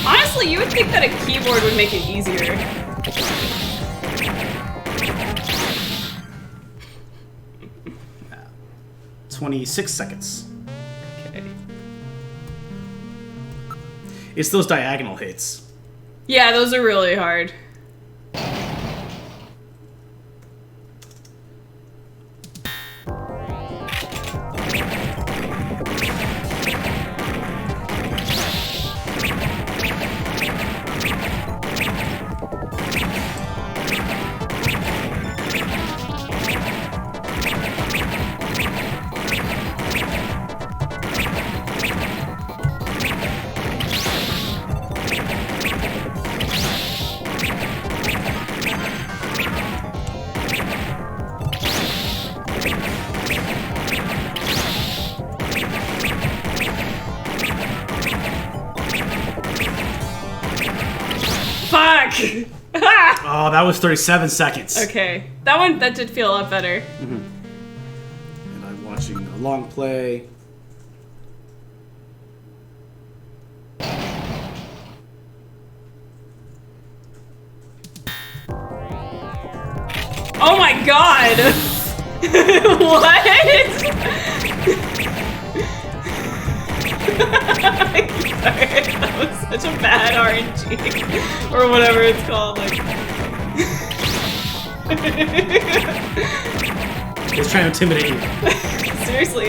Honestly, you would think that a keyboard would make it easier. 26 seconds. Okay. It's those diagonal hits. Yeah, those are really hard. Fuck! Oh, that was 37 seconds. Okay. That did feel a lot better. And I'm watching a long play. Oh my god! What? Sorry, that was such a bad RNG. Or whatever it's called. Like. It's trying to intimidate you. Seriously.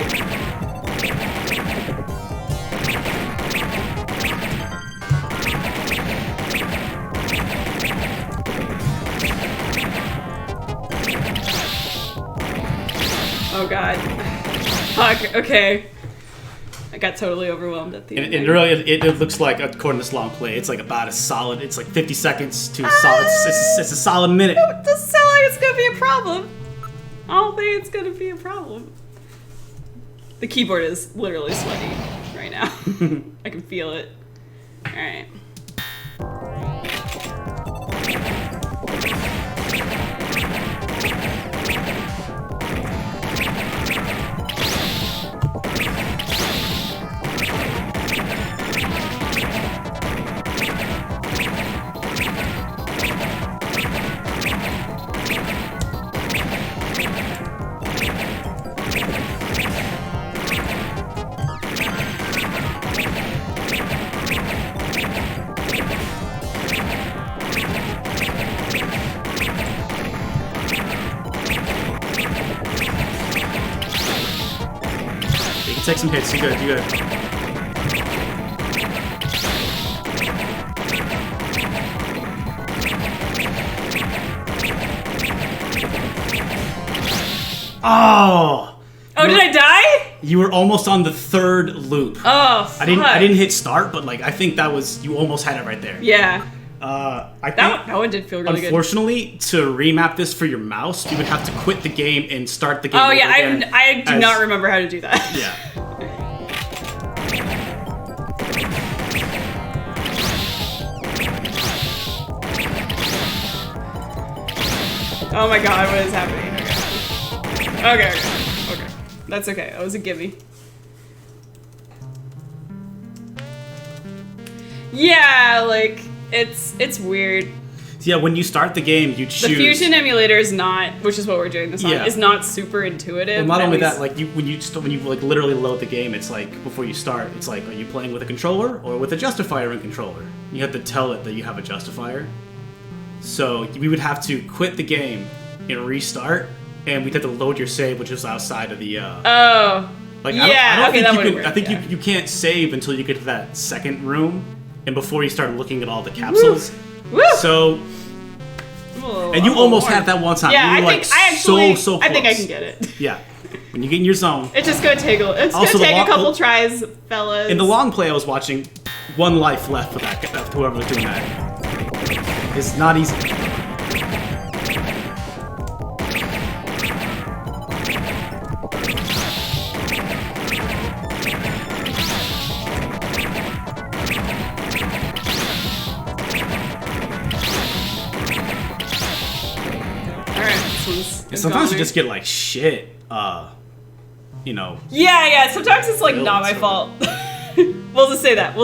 Oh god. Fuck, okay. I got totally overwhelmed at the end. And really, it looks like, according to this long play, it's like about a solid, it's like 50 seconds to a solid, it's a solid minute. It doesn't sound like it's gonna be a problem. I don't think it's gonna be a problem. The keyboard is literally sweaty right now. I can feel it. Alright. Take some hits. You good. You good. Oh, Oh, did I die? You were almost on the 3rd loop. Oh, fuck. I didn't hit start, but like I think that was you almost had it right there. Yeah. I think That one did feel really good. Unfortunately, to remap this for your mouse, you would have to quit the game and start the game. Oh over yeah, again I do not remember how to do that. Yeah. Oh my god, what is happening? Okay. That's okay. That was a gimme. Yeah, like it's weird. Yeah, when you start the game, you choose. The Fusion emulator is not, which is what we're doing this on, is not super intuitive. Well, not only that, like when you like literally load the game, it's like before you start, it's like, are you playing with a controller or with a justifier and controller? You have to tell it that you have a justifier. So we would have to quit the game and restart, and we'd have to load your save, which is outside of the. Oh. Like yeah. I think you can't save until you get to that second room, and before you start looking at all the capsules. Woo. So. And you almost had that one time. Yeah, you were I think so close. I think I can get it. Yeah. When you get in your zone. It's just gonna take a couple tries, fellas. In the long play I was watching, 1 life left for that whoever was doing that. It's not easy. Sometimes you just get like shit, you know. Yeah, sometimes it's like not my fault. We'll just say that.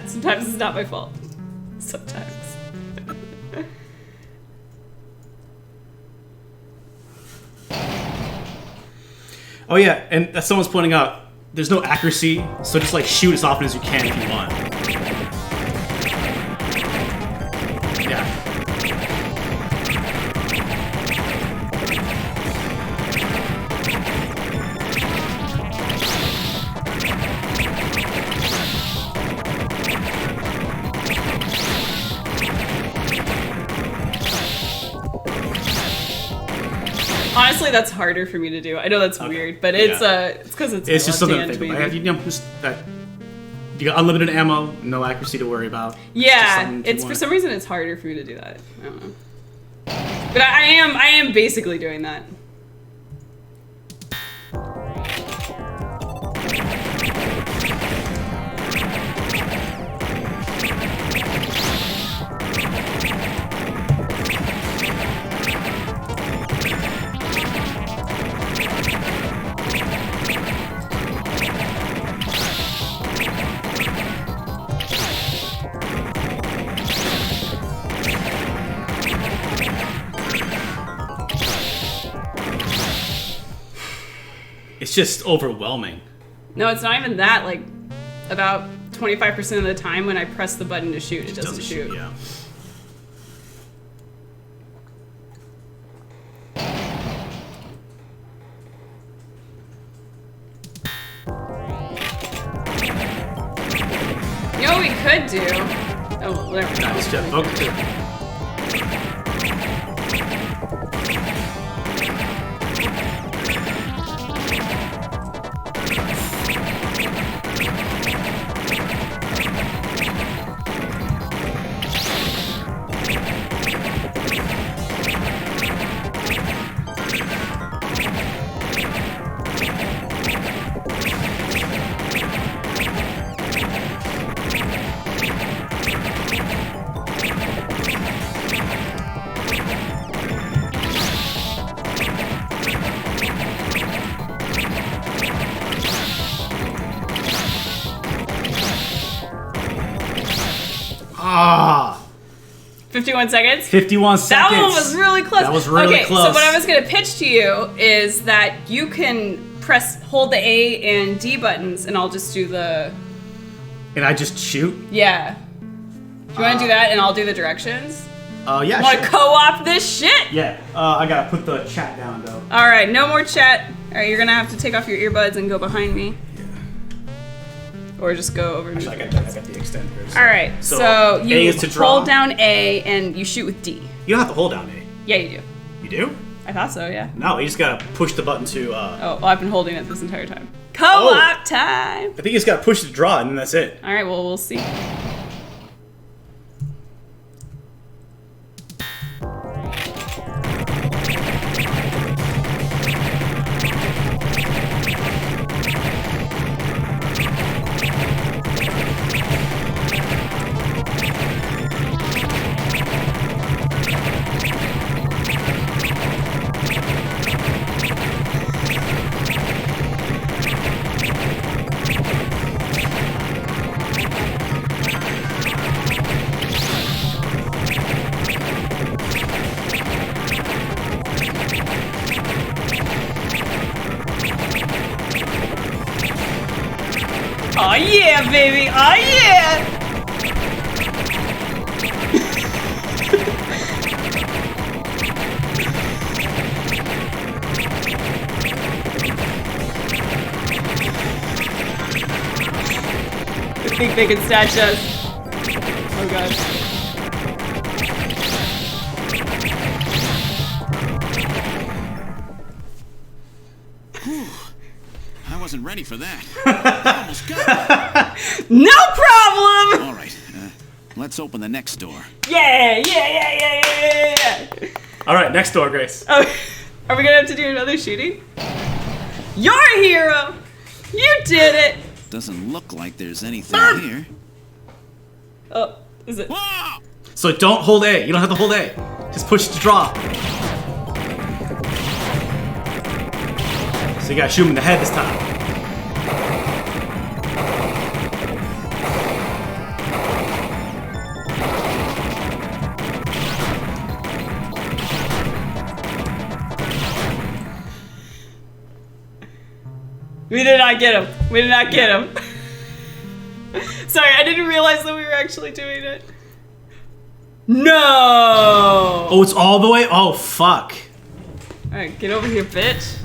Sometimes it's not my fault. Sometimes. Oh yeah, and someone's pointing out, there's no accuracy, so just like shoot as often as you can if you want. Yeah. Honestly, that's harder for me to do. I know that's weird, but it's because it's just something to think about. You got unlimited ammo, no accuracy to worry about. Yeah, it's for some reason it's harder for me to do that. I don't know, but I am basically doing that. It's just overwhelming. No, it's not even that. Like, about 25% of the time when I press the button to shoot, it doesn't shoot. Yeah. You know what we could do? Oh, whatever. Nice job. Focus. Ah! 51 seconds? 51 seconds. That one was really close. That was really close. So what I was going to pitch to you is that you can hold the A and D buttons, and I'll just do the... And I just shoot? Yeah. Do you want to do that, and I'll do the directions? Yeah, Want to co-op this shit? Yeah. I gotta put the chat down, though. Alright, no more chat. Alright, you're gonna have to take off your earbuds and go behind me. Or just go over. Actually, I got the extenders. All right, so you A is to draw. hold down A and you shoot with D. You don't have to hold down A. Yeah, you do. You do? I thought so, yeah. No, you just gotta push the button to. Oh, well, I've been holding it this entire time. Co-op time! I think you just gotta push to draw, and then that's it. Alright, well, we'll see. Oh yeah, baby! Oh yeah! I think they can snatch us. Oh god. I wasn't ready for that. I almost got it. No problem! All right, let's open the next door. Yeah! All right, next door, Grace. Oh, are we gonna have to do another shooting? You're a hero! You did it! Doesn't look like there's anything here. Oh, is it? Whoa! So don't hold A. You don't have to hold A. Just push to draw. So you gotta shoot him in the head this time. We did not get him. We did not get him. Sorry, I didn't realize that we were actually doing it. No! Oh, it's all the way? Oh, fuck. Alright, get over here, bitch.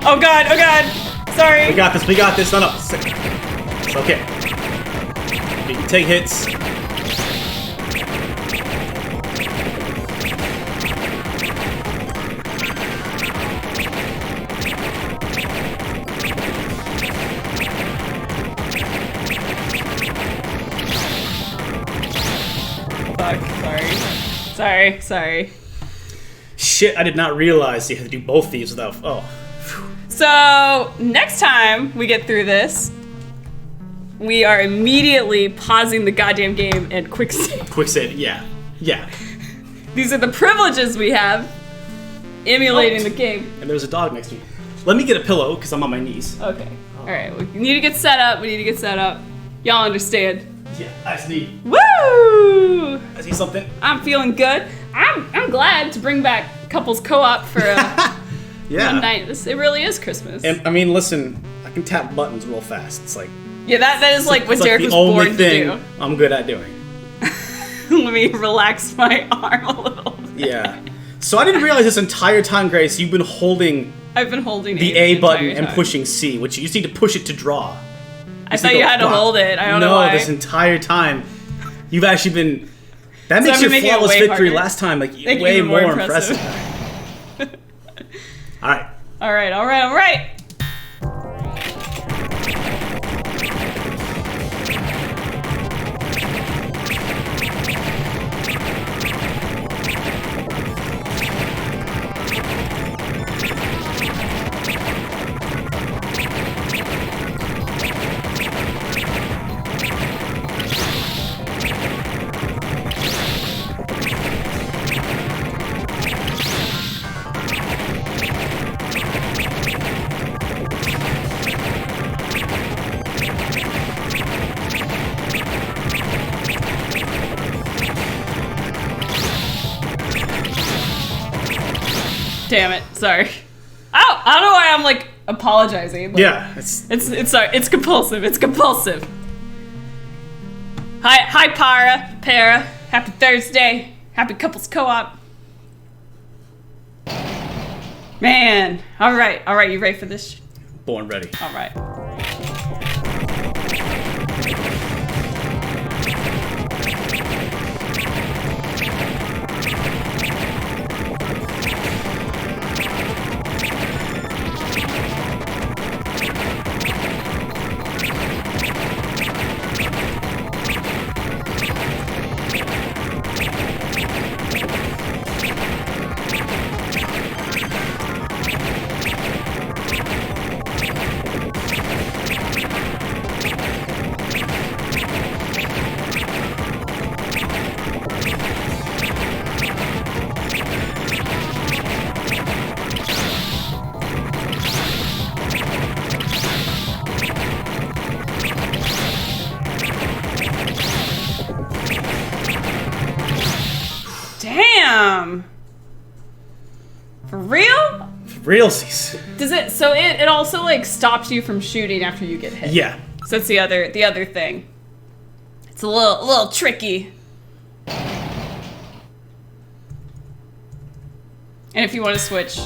Oh god, oh god! Sorry. We got this, we got this. No, no. It's okay. You can take hits. Fuck, sorry. Sorry. Shit, I did not realize you had to do both these without. Oh. So, next time we get through this, we are immediately pausing the goddamn game and quick save. Quick save, yeah. Yeah. These are the privileges we have emulating the game. And there's a dog next to me. Let me get a pillow, because I'm on my knees. Okay. Alright, we need to get set up. Y'all understand. Yeah, I just need. Woo! I see something. I'm feeling good. I'm glad to bring back couples co-op for Yeah. one night. It really is Christmas. And I mean, listen, I can tap buttons real fast. It's like. Yeah, that is like what it's Derek like was the only born thing to do. I'm good at doing. Let me relax my arm a little bit. Yeah. So I didn't realize this entire time, Grace, you've been holding I've been holding the the A entire button and time. pushing C, which you just need to push it to draw. I thought you had to hold it. I don't know why. No, this entire time, you've actually been. That makes I'm your making it flawless way victory harder. last time like Make it way even more more impressive. All right. All right. Damn it. Sorry. I don't know why I'm like apologizing. Like, Yeah. It's sorry. It's compulsive. Hi, Para. Happy Thursday. Happy couples co-op. Man. All right. You ready for this? Born ready. All right. Damn. For real? For realsies. Does it? So it also like stops you from shooting after you get hit. Yeah. So that's the other thing. It's a little tricky. And if you want to switch.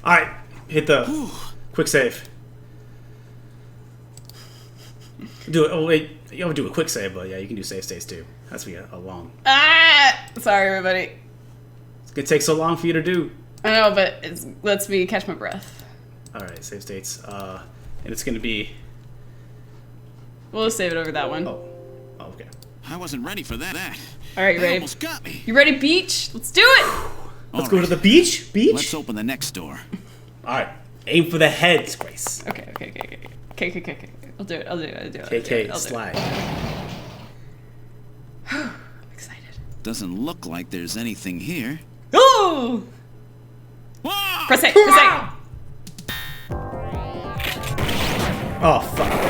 Alright, hit the quick save. Do it. Oh, wait. You have to do a quick save, but yeah, you can do save states too. That's be a long. Sorry, everybody. It's gonna take so long for you to do. I know, but it lets me catch my breath. Alright, save states. And it's gonna be. We'll just save it over that one. Oh, okay. I wasn't ready for that. All right, you They ready? almost got me. You ready, Beach? Let's do it. Let's go to the beach. Beach. Let's open the next door. Alright, aim for the heads, Grace. Okay. I'll do it. KK, slide. I'm excited. Doesn't look like there's anything here. Ooh! Whoa! Press A. Press A. Oh, fuck.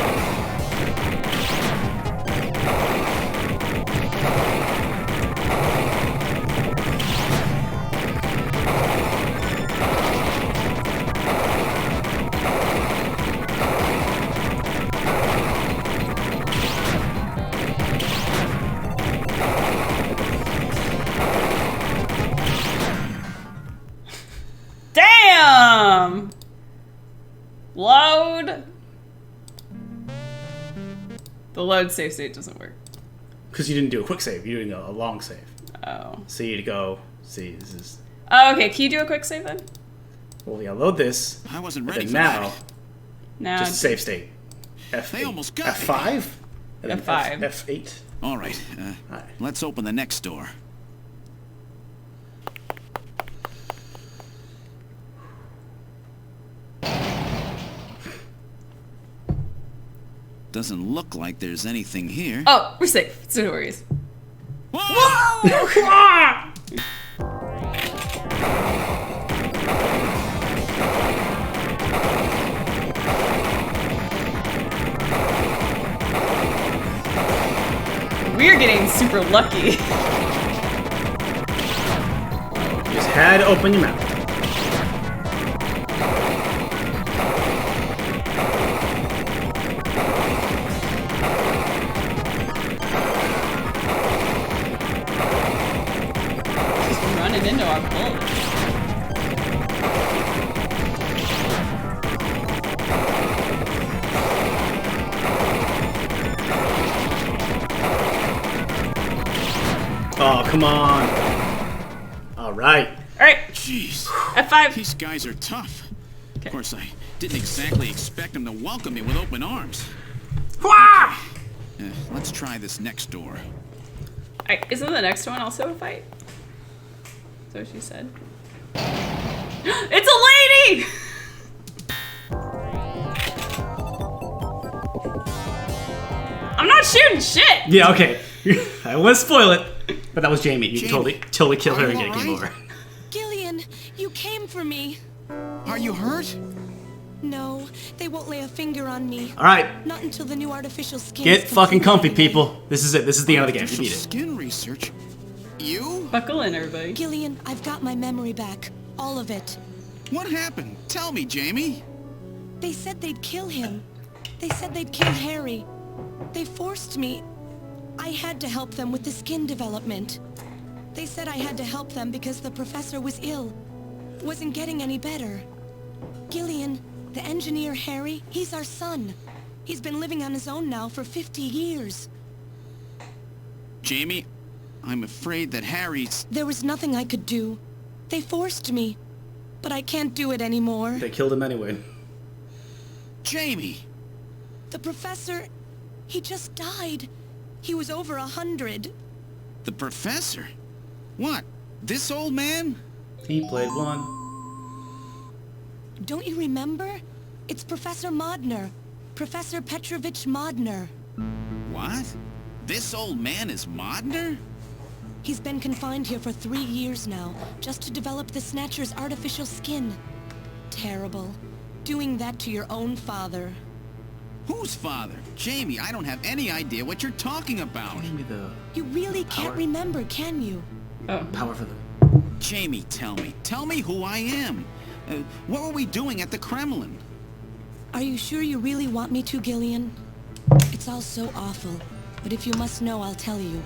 Damn! Load. The load save state doesn't work. Because you didn't do a quick save, you're doing a long save. Oh. So you'd go, see, this is. Oh, okay. Can you do a quick save then? Well, yeah, load this. I wasn't And ready then for now, that. Now. just save state. F8. They almost got me. F5? And then F5. F8. All right. Alright. Let's open the next door. Doesn't look like there's anything here. Oh, we're safe. So no worries. Whoa! We're getting super lucky. Just had to open your mouth. Just running into our bullets. Oh, come on. All right. All right. Jeez. F5. These guys are tough. Okay. Of course, I didn't exactly expect them to welcome me with open arms. Let's try this next door. All right. Isn't the next one also a fight? So she said. It's a lady! I'm not shooting shit! Yeah, okay. I won't spoil it, but that was Jamie. You Jamie, can totally kill her are and you get a game alright? over. Gillian, you came for me. Are you hurt? No, they won't lay a finger on me. All right, Not until the new artificial skin. get fucking comfy, people. This is it. This is the end of the game. You Artificial beat it. skin research? You? Buckle in, everybody. Gillian, I've got my memory back. All of it. What happened? Tell me, Jamie. They said they'd kill him. They said they'd kill Harry. They forced me. I had to help them with the skin development. They said I had to help them because the professor was ill. Wasn't getting any better. Gillian, the engineer Harry, he's our son. He's been living on his own now for 50 years. Jamie, I'm afraid that Harry's... There was nothing I could do. They forced me. But I can't do it anymore. They killed him anyway. Jamie! The professor, he just died. He was over 100. The professor? What? This old man? He played one. Don't you remember? It's Professor Modner. Professor Petrovich Modner. What? This old man is Modner? He's been confined here for 3 years now, just to develop the Snatcher's artificial skin. Terrible. Doing that to your own father. Whose father? Jamie, I don't have any idea what you're talking about. Give me the You really Power. can't remember, can you? Oh. power for them. Jamie, tell me who I am. What were we doing at the Kremlin? Are you sure you really want me to, Gillian? It's all so awful, but if you must know, I'll tell you.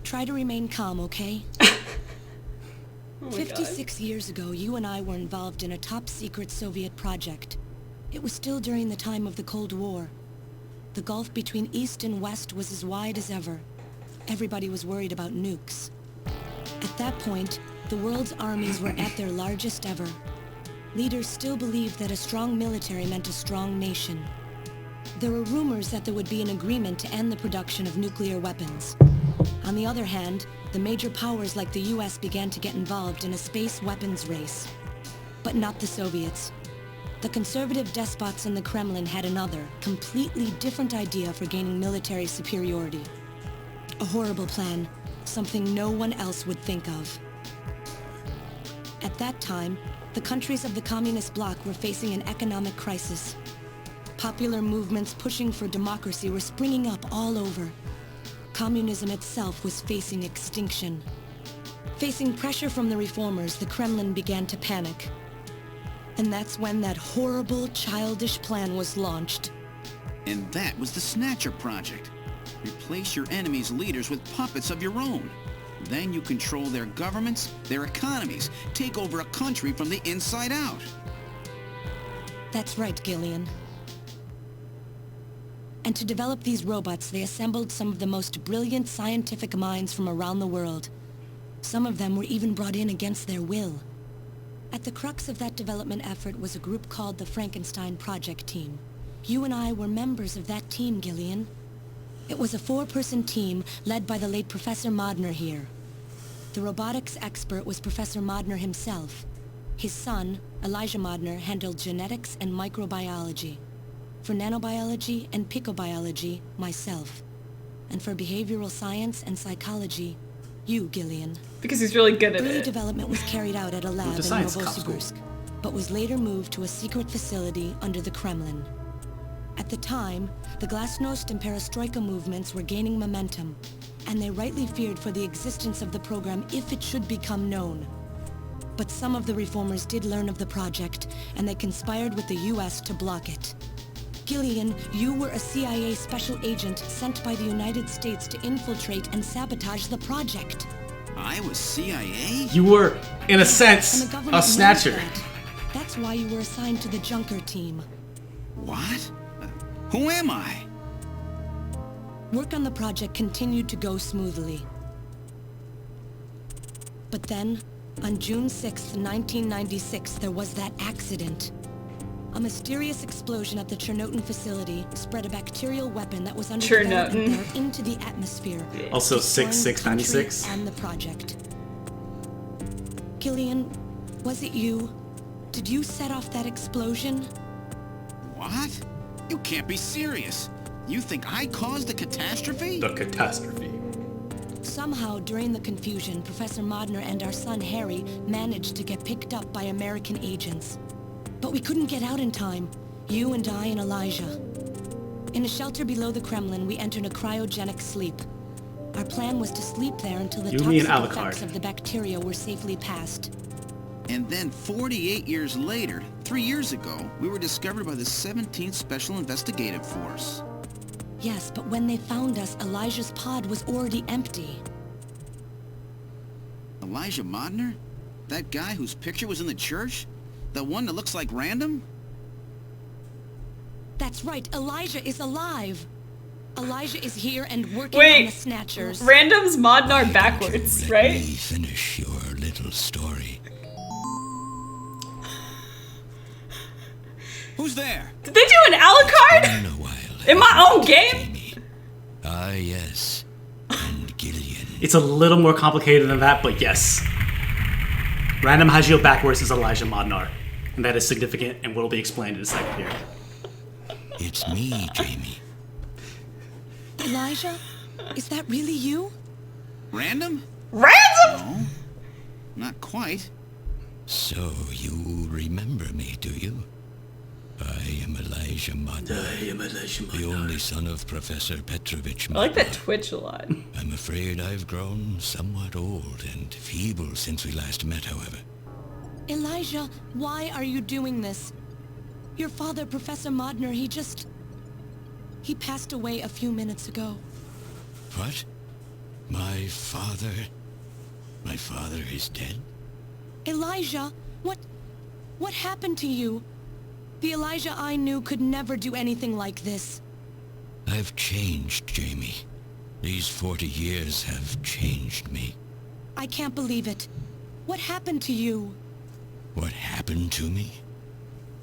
Try to remain calm, okay? Oh my 56 years ago, you and I were involved in a top-secret Soviet project. It was still during the time of the Cold War. The gulf between East and West was as wide as ever. Everybody was worried about nukes. At that point, the world's armies were at their largest ever. Leaders still believed that a strong military meant a strong nation. There were rumors that there would be an agreement to end the production of nuclear weapons. On the other hand, the major powers like the US began to get involved in a space weapons race. But not the Soviets. The conservative despots in the Kremlin had another, completely different idea for gaining military superiority. A horrible plan, something no one else would think of. At that time, the countries of the communist bloc were facing an economic crisis. Popular movements pushing for democracy were springing up all over. Communism itself was facing extinction. Facing pressure from the reformers, the Kremlin began to panic. And that's when that horrible, childish plan was launched. And that was the Snatcher project. Replace your enemy's leaders with puppets of your own. Then you control their governments, their economies, take over a country from the inside out. That's right, Gillian. And to develop these robots, they assembled some of the most brilliant scientific minds from around the world. Some of them were even brought in against their will. At the crux of that development effort was a group called the Frankenstein Project Team. You and I were members of that team, Gillian. It was a 4-person team led by the late Professor Modner here. The robotics expert was Professor Modner himself. His son, Elijah Modner, handled genetics and microbiology. For nanobiology and picobiology, myself. And for behavioral science and psychology, you, Gillian. Because he's really good at Early it. development was carried out at a lab in science school. Novosibirsk, but was later moved to a secret facility under the Kremlin. At the time, the Glasnost and Perestroika movements were gaining momentum, and they rightly feared for the existence of the program if it should become known. But some of the reformers did learn of the project, and they conspired with the US to block it. Gillian, you were a CIA special agent sent by the United States to infiltrate and sabotage the project. I was CIA? You were, in a And sense, the government a knows snatcher. that. That's why you were assigned to the Junker team. What? Who am I? Work on the project continued to go smoothly. But then, on June 6th, 1996, there was that accident. A mysterious explosion at the Chernobyl facility spread a bacterial weapon that was under development there into the atmosphere. Also destroying the 6/96. country and the project. Killian, was it you? Did you set off that explosion? What? You can't be serious. You think I caused the catastrophe? The catastrophe. Somehow, during the confusion, Professor Modner and our son Harry managed to get picked up by American agents. But we couldn't get out in time. You and I and Elijah. In a shelter below the Kremlin, we entered a cryogenic sleep. Our plan was to sleep there until the toxic effects of the bacteria were safely passed. And then 48 years later, 3 years ago, we were discovered by the 17th Special Investigative Force. Yes, but when they found us, Elijah's pod was already empty. Elijah Modner? That guy whose picture was in the church? The one that looks like Random? That's right, Elijah is alive. Elijah is here and working on the Snatchers. Random's Modnar backwards, right? Let me finish your little story. Who's there? Did they do an Alucard? In a while. In my own game? Jamie. Ah, yes. And Gillian. It's a little more complicated than that, but yes. Random Hagio backwards is Elijah Modnar. And that is significant and will be explained in a second here. It's me, Jamie. Elijah? Is that really you? Random? Random? No. Not quite. So, you remember me, do you? I am Elijah Modner. The only son of Professor Petrovich Modner. I like that twitch a lot. I'm afraid I've grown somewhat old and feeble since we last met, however. Elijah, why are you doing this? Your father, Professor Modner, he passed away a few minutes ago. What? My father? My father is dead? Elijah, what happened to you? The Elijah I knew could never do anything like this. I've changed, Jamie. These 40 years have changed me. I can't believe it. What happened to you? What happened to me?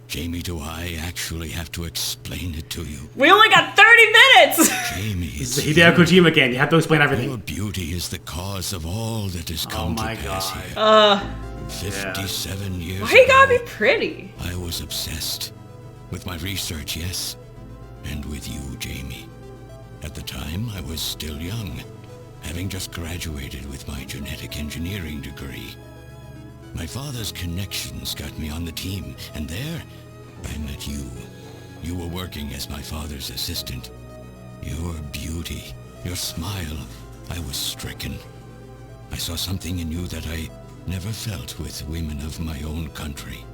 Jamie, do I actually have to explain it to you? We only got 30 minutes! Jamie, This is Hideo Kojima again. You have to explain everything. Your beauty is the cause of all that has come to pass here. 57 years Why you gotta ago, be pretty? I was obsessed with my research, yes, and with you, Jamie. At the time, I was still young, having just graduated with my genetic engineering degree. My father's connections got me on the team, and there, I met you. You were working as my father's assistant. Your beauty, your smile, I was stricken. I saw something in you that I never felt with women of my own country.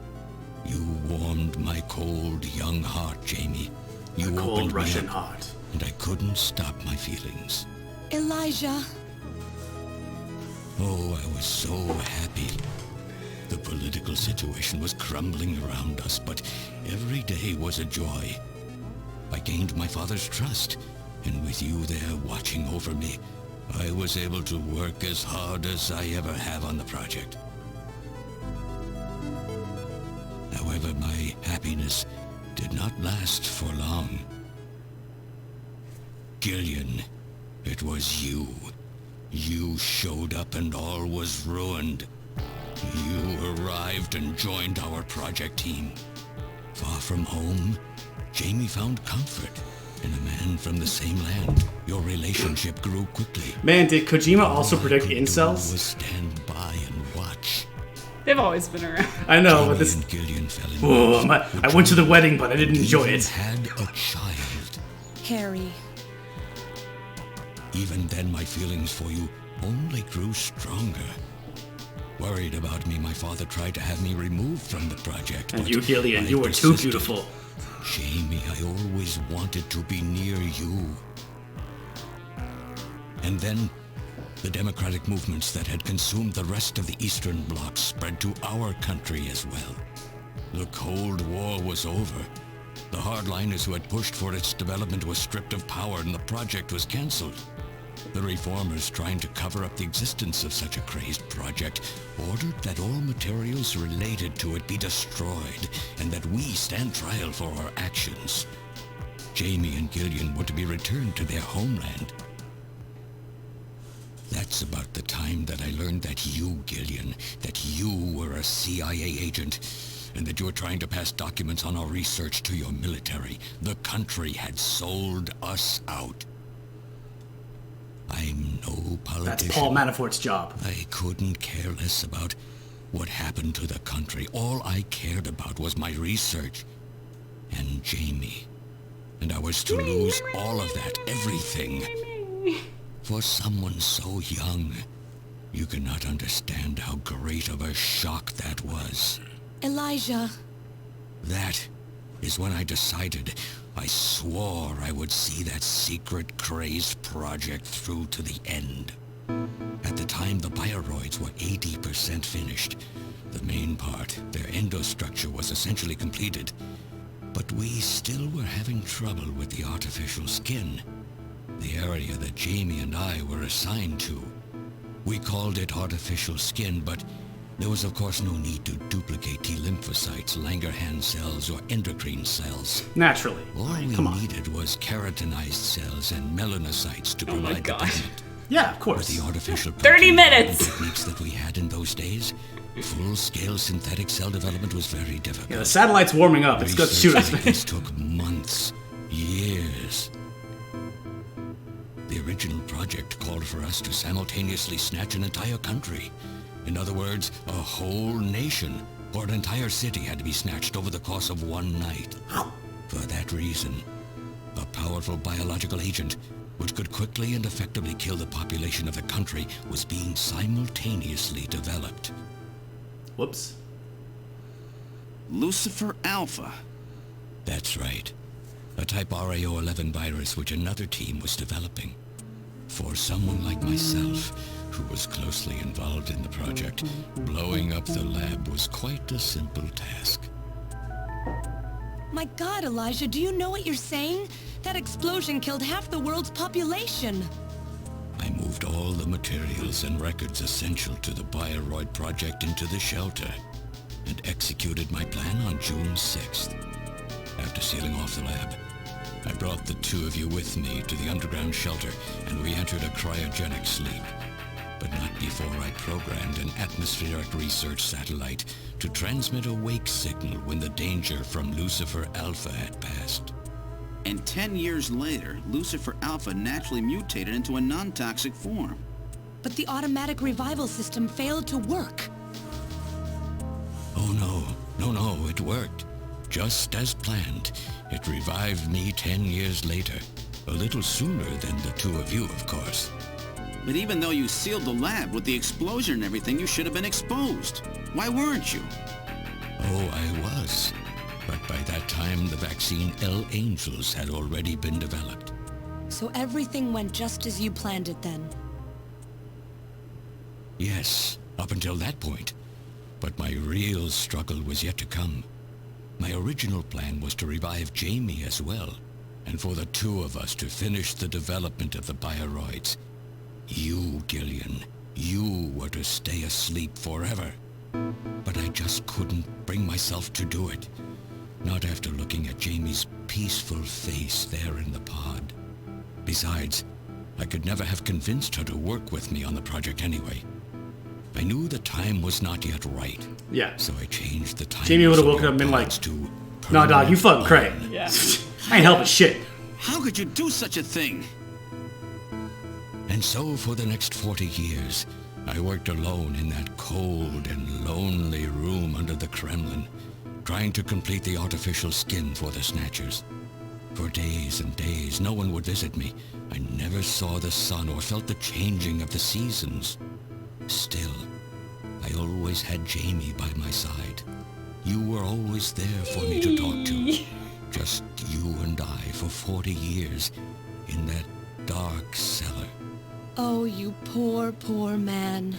You warmed my cold, young heart, Jamie. You opened Cold me Russian up, heart. and I couldn't stop my feelings. Elijah. Oh, I was so happy. The political situation was crumbling around us, but every day was a joy. I gained my father's trust, and with you there watching over me, I was able to work as hard as I ever have on the project. However, my happiness did not last for long. Gillian, it was you. You showed up and all was ruined. You arrived and joined our project team. Far from home, Jamie found comfort in a man from the same land. Your relationship grew quickly. Man, did Kojima also predict All I could do incels? was stand by and watch. They've always been around. I know, but Jamie this... and Gillian fell in Oh, love. I went to the wedding, but I didn't enjoy Even it. had a child. Harry. Even then, my feelings for you only grew stronger. Worried about me, my father tried to have me removed from the project. And but you, Gillian, I you were too persisted. beautiful. Jamie, I always wanted to be near you. And then, the democratic movements that had consumed the rest of the Eastern Bloc spread to our country as well. The Cold War was over. The hardliners who had pushed for its development were stripped of power and the project was cancelled. The reformers, trying to cover up the existence of such a crazed project, ordered that all materials related to it be destroyed, and that we stand trial for our actions. Jamie and Gillian were to be returned to their homeland. That's about the time that I learned that you, Gillian, that you were a CIA agent, and that you were trying to pass documents on our research to your military. The country had sold us out. I'm no politician. That's Paul Manafort's job. I couldn't care less about what happened to the country. All I cared about was my research and Jamie. And I was to lose all of that, everything. For someone so young, you cannot understand how great of a shock that was. Elijah. That is when I decided, I swore I would see that secret crazed project through to the end. At the time, the bioroids were 80% finished. The main part, their endostructure, was essentially completed. But we still were having trouble with the artificial skin, the area that Jamie and I were assigned to. We called it artificial skin, but there was of course no need to duplicate T lymphocytes, Langerhans cells, or endocrine cells. Naturally. All we needed was keratinized cells and melanocytes to provide the pigment. Yeah, of course. With the artificial 30 minutes! techniques that we had in those days, full-scale synthetic cell development was very difficult. Yeah, the satellite's warming up. It's good to shoot us. This took months, years. The original project called for us to simultaneously snatch an entire country. In other words, a whole nation, or an entire city had to be snatched over the course of one night. For that reason, a powerful biological agent, which could quickly and effectively kill the population of the country, was being simultaneously developed. Whoops. Lucifer Alpha. That's right. A type RAO11 virus which another team was developing. For someone like myself, who was closely involved in the project, blowing up the lab was quite a simple task. My God, Elijah, do you know what you're saying? That explosion killed half the world's population. I moved all the materials and records essential to the Bioroid project into the shelter, and executed my plan on June 6th. After sealing off the lab, I brought the two of you with me to the underground shelter, and we entered a cryogenic sleep. But not before I programmed an atmospheric research satellite to transmit a wake signal when the danger from Lucifer Alpha had passed. And 10 years later, Lucifer Alpha naturally mutated into a non-toxic form. But the automatic revival system failed to work. Oh no, it worked. Just as planned. It revived me 10 years later. A little sooner than the two of you, of course. But even though you sealed the lab with the explosion and everything, you should have been exposed. Why weren't you? Oh, I was. But by that time, the vaccine L Angels had already been developed. So everything went just as you planned it then? Yes, up until that point. But my real struggle was yet to come. My original plan was to revive Jamie as well, and for the two of us to finish the development of the bioroids. You, Gillian, you were to stay asleep forever. But I just couldn't bring myself to do it. Not after looking at Jamie's peaceful face there in the pod. Besides, I could never have convinced her to work with me on the project anyway. I knew the time was not yet right. Yeah. So I changed the time. Jamie would have woken up and been like, "Nah, dog, you fucking cray." Yeah. I ain't helping shit. How could you do such a thing? And so for the next 40 years, I worked alone in that cold and lonely room under the Kremlin, trying to complete the artificial skin for the Snatchers. For days and days, no one would visit me. I never saw the sun or felt the changing of the seasons. Still, I always had Jamie by my side. You were always there for me to talk to. Just you and I for 40 years in that dark cellar. Oh, you poor, poor man.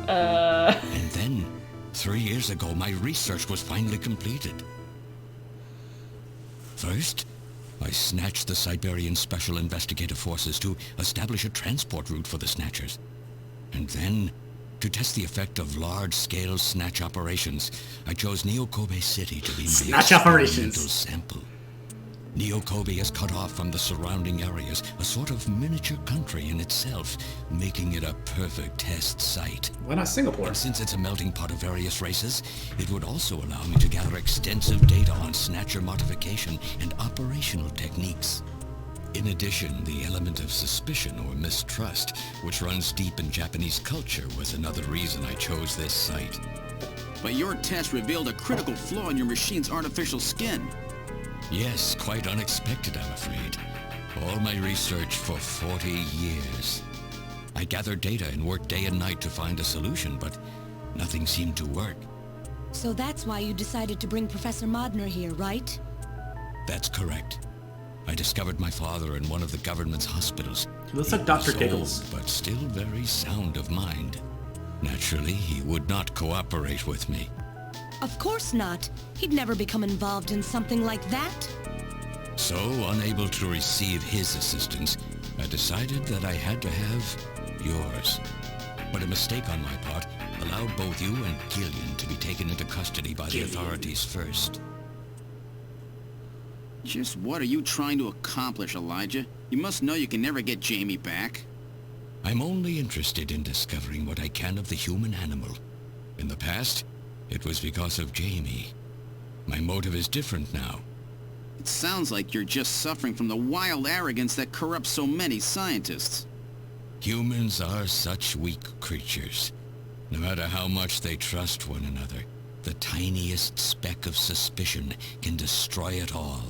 And then, 3 years ago, my research was finally completed. First, I snatched the Siberian Special Investigative Forces to establish a transport route for the Snatchers. And then, to test the effect of large-scale snatch operations, I chose Neo-Kobe City to be my Snatch experimental operations. sample. Neo-Kobe is cut off from the surrounding areas, a sort of miniature country in itself, making it a perfect test site. Why not Singapore? And since it's a melting pot of various races, it would also allow me to gather extensive data on Snatcher modification and operational techniques. In addition, the element of suspicion or mistrust, which runs deep in Japanese culture, was another reason I chose this site. But your test revealed a critical flaw in your machine's artificial skin. Yes, quite unexpected, I'm afraid. All my research for 40 years. I gathered data and worked day and night to find a solution, but nothing seemed to work. So that's why you decided to bring Professor Modner here, right? That's correct. I discovered my father in one of the government's hospitals. He looks like He Dr. was Giggles. old, but still very sound of mind. Naturally, he would not cooperate with me. Of course not. He'd never become involved in something like that. So, unable to receive his assistance, I decided that I had to have yours. But a mistake on my part allowed both you and Gillian to be taken into custody by the authorities first. Just what are you trying to accomplish, Elijah? You must know you can never get Jamie back. I'm only interested in discovering what I can of the human animal. In the past, it was because of Jamie. My motive is different now. It sounds like you're just suffering from the wild arrogance that corrupts so many scientists. Humans are such weak creatures. No matter how much they trust one another, the tiniest speck of suspicion can destroy it all.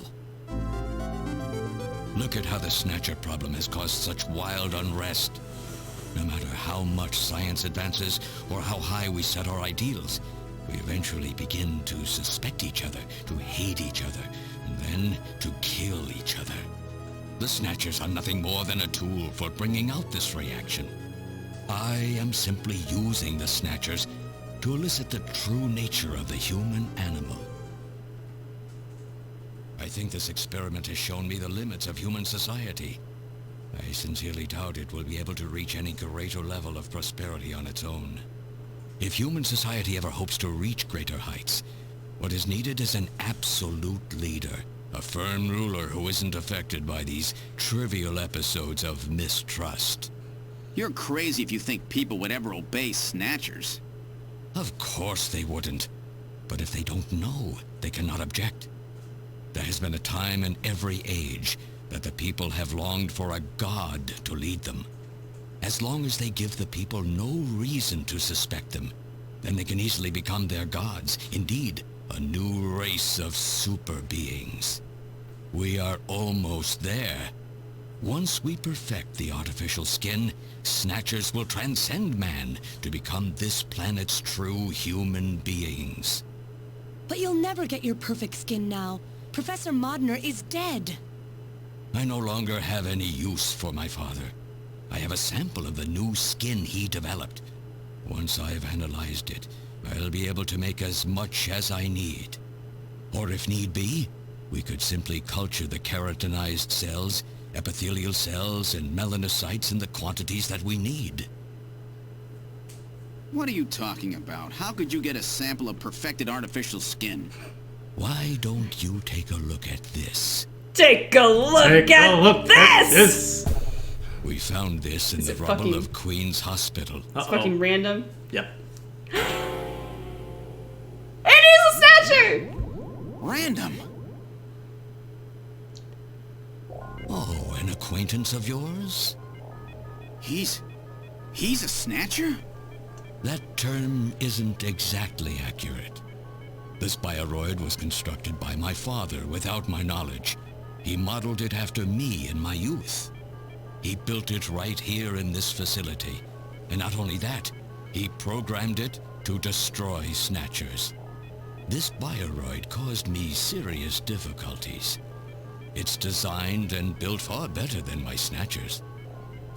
Look at how the Snatcher problem has caused such wild unrest. No matter how much science advances or how high we set our ideals, we eventually begin to suspect each other, to hate each other, and then to kill each other. The Snatchers are nothing more than a tool for bringing out this reaction. I am simply using the Snatchers to elicit the true nature of the human animal. I think this experiment has shown me the limits of human society. I sincerely doubt it will be able to reach any greater level of prosperity on its own. If human society ever hopes to reach greater heights, what is needed is an absolute leader, a firm ruler who isn't affected by these trivial episodes of mistrust. You're crazy if you think people would ever obey Snatchers. Of course they wouldn't. But if they don't know, they cannot object. There has been a time in every age that the people have longed for a god to lead them. As long as they give the people no reason to suspect them, then they can easily become their gods. Indeed, a new race of super beings. We are almost there. Once we perfect the artificial skin, Snatchers will transcend man to become this planet's true human beings. But you'll never get your perfect skin now. Professor Modner is dead. I no longer have any use for my father. I have a sample of the new skin he developed. Once I have analyzed it, I'll be able to make as much as I need. Or if need be, we could simply culture the keratinized cells, epithelial cells, and melanocytes in the quantities that we need. What are you talking about? How could you get a sample of perfected artificial skin? Why don't you take a look at this? Take a look at this! We found this in Is the it rubble fucking- of Queen's Hospital. It's fucking random. Yep. It is a Snatcher! Random. Oh, an acquaintance of yours? He's a Snatcher? That term isn't exactly accurate. This bioroid was constructed by my father without my knowledge. He modeled it after me in my youth. He built it right here in this facility. And not only that, he programmed it to destroy Snatchers. This bioroid caused me serious difficulties. It's designed and built far better than my Snatchers.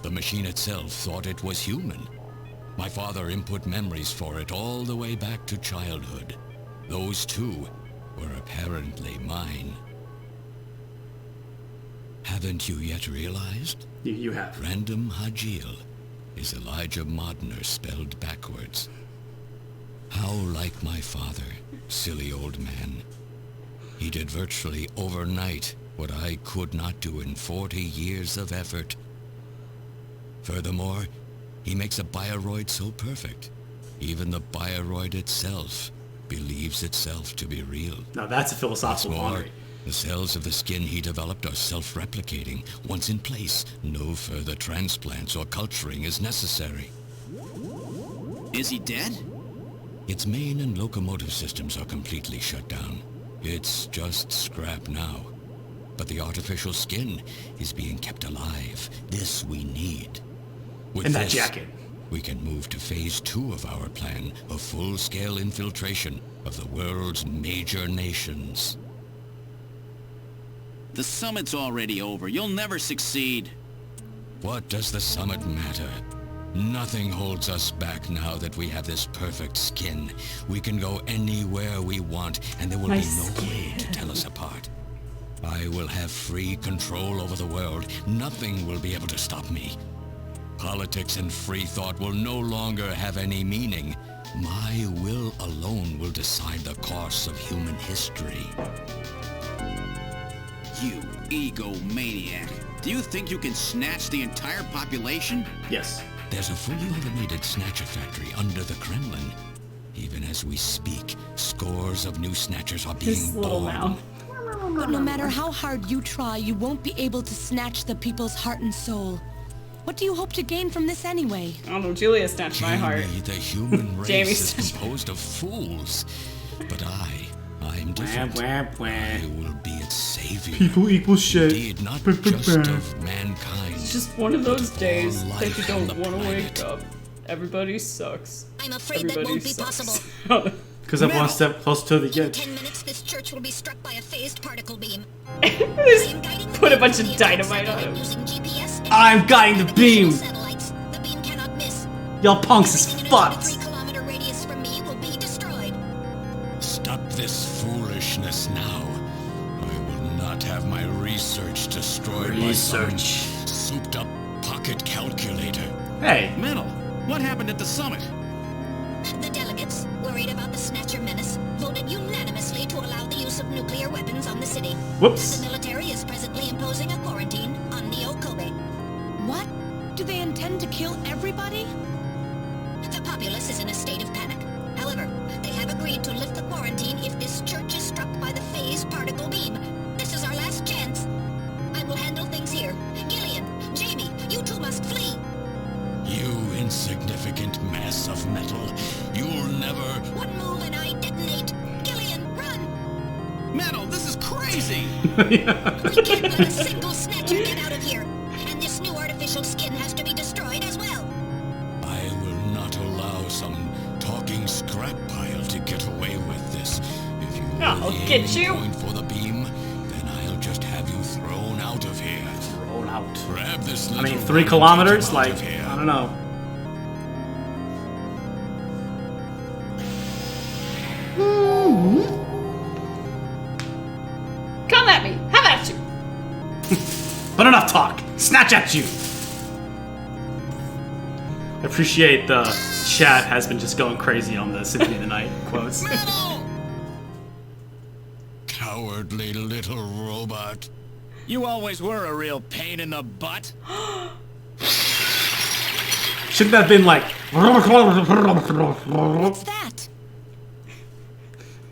The machine itself thought it was human. My father input memories for it all the way back to childhood. Those, too, were apparently mine. Haven't you yet realized? You have. Random Hajil is Elijah Modner spelled backwards. How like my father, silly old man. He did virtually overnight what I could not do in 40 years of effort. Furthermore, he makes a bioroid so perfect, even the bioroid itself believes itself to be real. Now that's a philosophical quandary. The cells of the skin he developed are self-replicating. Once in place, no further transplants or culturing is necessary. Is he dead? Its main and locomotive systems are completely shut down. It's just scrap now. But the artificial skin is being kept alive. This we need. With In that this, jacket. we can move to phase 2 of our plan of full-scale infiltration of the world's major nations. The summit's already over. You'll never succeed. What does the summit matter? Nothing holds us back now that we have this perfect skin. We can go anywhere we want, and there will be no way to tell us apart. I will have free control over the world. Nothing will be able to stop me. Politics and free thought will no longer have any meaning. My will alone will decide the course of human history. You egomaniac. Do you think you can snatch the entire population? Yes. There's a fully automated Snatcher factory under the Kremlin. Even as we speak, scores of new Snatchers are being His little born. mouth. But no matter how hard you try, you won't be able to snatch the people's heart and soul. What do you hope to gain from this anyway? I don't know, Julia snatched my heart. Jamie, the human race Jamie is snatched- composed of fools. But I'm different. I will be its savior. People equal shit. Indeed, not just of mankind. It's just one of those but days all that you life don't on the want to wake planet. up. Everybody sucks. I'm afraid that Everybody won't be sucks. possible. Because I'm one step close to the In edge. 10 minutes, this church will be struck by a phased particle beam. Just put a bunch of dynamite on him. Using GPS and I'm guiding the beam. satellites. The beam cannot miss. Y'all punks is Everything in a fucked. 3-kilometer radius from me will be destroyed. Stop this foolishness now. I will not have my research destroyed by some Research. souped-up pocket calculator. Hey. Metal, what happened at the summit? The delegates, worried about the Snatcher menace, voted unanimously to allow the use of nuclear weapons on the city. Whoops. The military is presently imposing a quarantine on Neo Kobe. What? Do they intend to kill everybody? The populace is in a state of panic. However, they have agreed to lift the quarantine if this church is struck by the phase particle beam. This is our last chance. I will handle things here. Gillian, Jamie, you two must flee. You insignificant mass of metal. You'll never... One move and I detonate. Gillian, run! Metal, this is crazy! We can't let a single Snatcher get out of here. And this new artificial skin has to be destroyed as well. I will not allow some talking scrap pile to get away with this. If you I'll really get aim you. going for the beam, then I'll just have you thrown out of here. Roll out. Grab this I little mean, 3 one kilometers? and get him Like, out of here. I don't know. Come at me. Have at you. But enough talk. Snatch at you. I appreciate the chat has been just going crazy on the Symphony of the Night quotes. Metal! Cowardly little robot. You always were a real pain in the butt. Shouldn't that have been like... What's that?